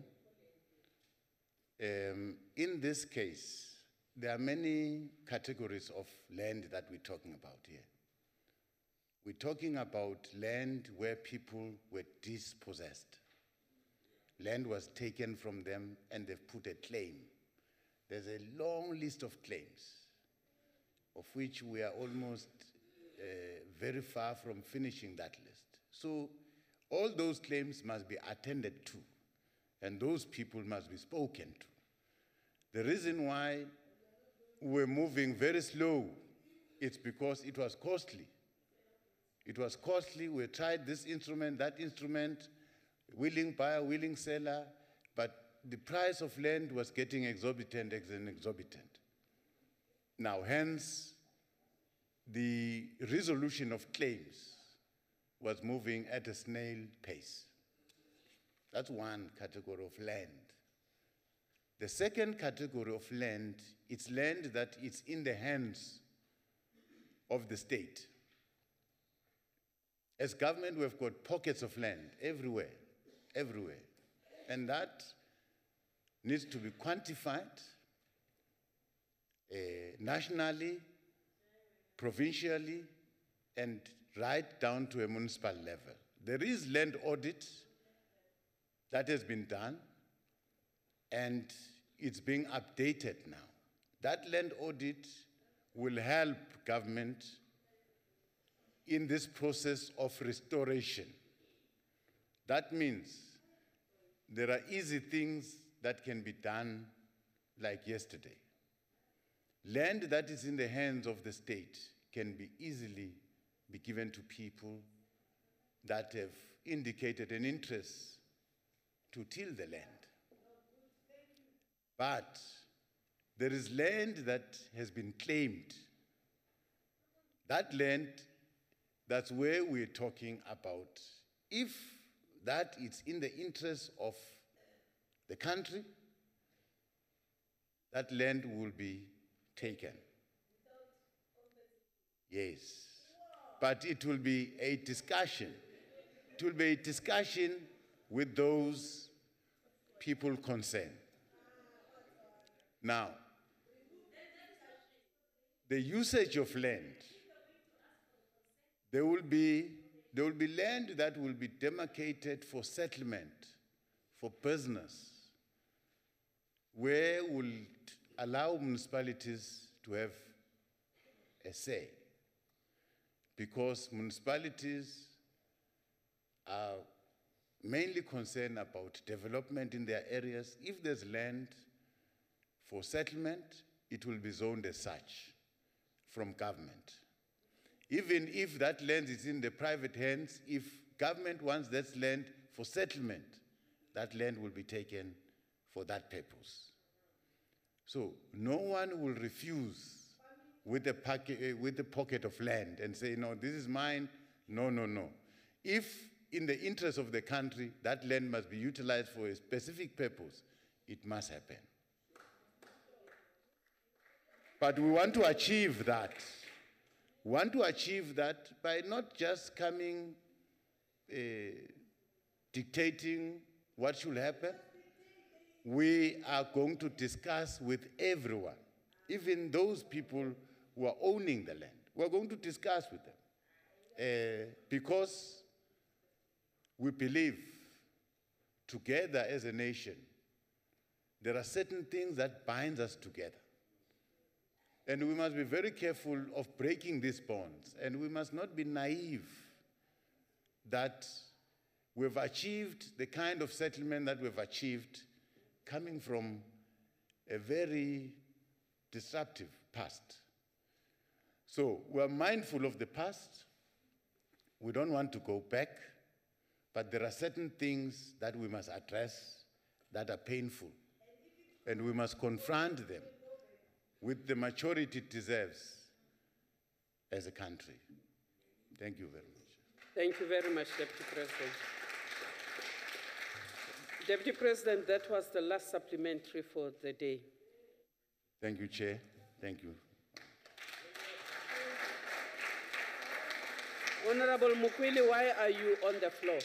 In this case, there are many categories of land that we're talking about here. We're talking about land where people were dispossessed. Land was taken from them and they've put a claim. There's a long list of claims, of which we are almost very far from finishing that list. So all those claims must be attended to. and those people must be spoken to. The reason why we're moving very slow, it's because it was costly. It was costly. We tried this instrument, that instrument, willing buyer, willing seller, but the price of land was getting exorbitant and exorbitant. Now, hence, the resolution of claims was moving at a snail pace. That's one category of land. The second category of land, it's land that is in the hands of the state. As government, we've got pockets of land everywhere, everywhere. And that needs to be quantified nationally, provincially, and right down to a municipal level. There is land audit that has been done, and it's being updated now. That land audit will help government in this process of restoration. That means there are easy things that can be done like yesterday. Land that is in the hands of the state can be easily be given to people that have indicated an interest to till the land. But there is land that has been claimed. That land, that's where we're talking about. If that is in the interest of the country, that land will be taken. Yes. But it will be a discussion. It will be a discussion with those people concerned. Now, the usage of land, there will be land that will be demarcated for settlement, for business, where will allow municipalities to have a say. Because municipalities are mainly concerned about development in their areas. If there's land for settlement, it will be zoned as such from government. Even if that land is in the private hands, if government wants that land for settlement, that land will be taken for that purpose. So no one will refuse with a pocket of land and say, no, this is mine. No, no, no. If in the interest of the country, that land must be utilized for a specific purpose, it must happen. But we want to achieve that. We want to achieve that by not just coming, dictating what should happen. We are going to discuss with everyone, even those people who are owning the land. We're going to discuss with them because we believe together as a nation, there are certain things that bind us together. And we must be very careful of breaking these bonds. And we must not be naive that we've achieved the kind of settlement that we've achieved coming from a very disruptive past. So we're mindful of the past. We don't want to go back. But there are certain things that we must address that are painful. And we must confront them with the maturity it deserves as a country. Thank you very much. Thank you very much, Deputy President. Deputy President, that was the last supplementary for the day. Thank you, Chair. Thank you. Honorable Mukwili, why are you on the floor?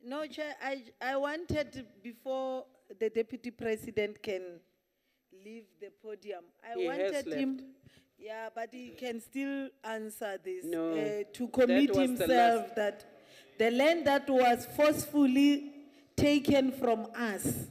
No, Chair, I wanted, before the Deputy President can leave the podium, I wanted him, yeah, but he can still answer this, to commit himself that the land that was forcefully taken from us,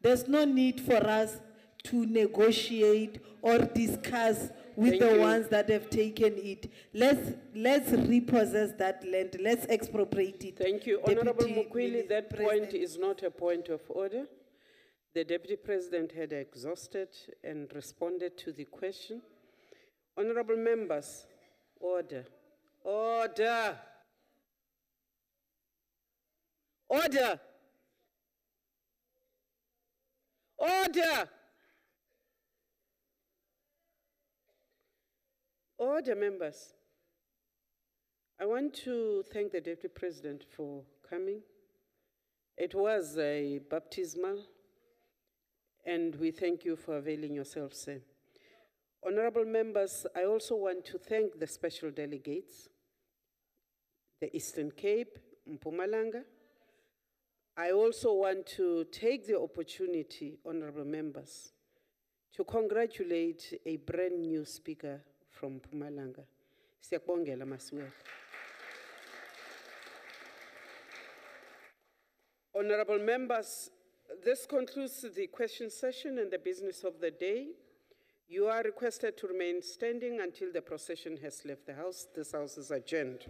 there's no need for us to negotiate or discuss with Thank the you. ones that have taken it. Let's repossess that land. Let's expropriate it. Thank you. Honorable Deputy Mukwili, that point is not a point of order. The Deputy President had exhausted and responded to the question. Honorable members, order. Order. Order. Order. Order, members. I want to thank the Deputy President for coming. It was a baptismal, and we thank you for availing yourself, sir. Honorable members, I also want to thank the special delegates, the Eastern Cape, Mpumalanga. I also want to take the opportunity, honorable members, to congratulate a brand new speaker from Mpumalanga, Siyabongela Masiwela. Honorable members, this concludes the question session and the business of the day. You are requested to remain standing until the procession has left the House. This House is adjourned.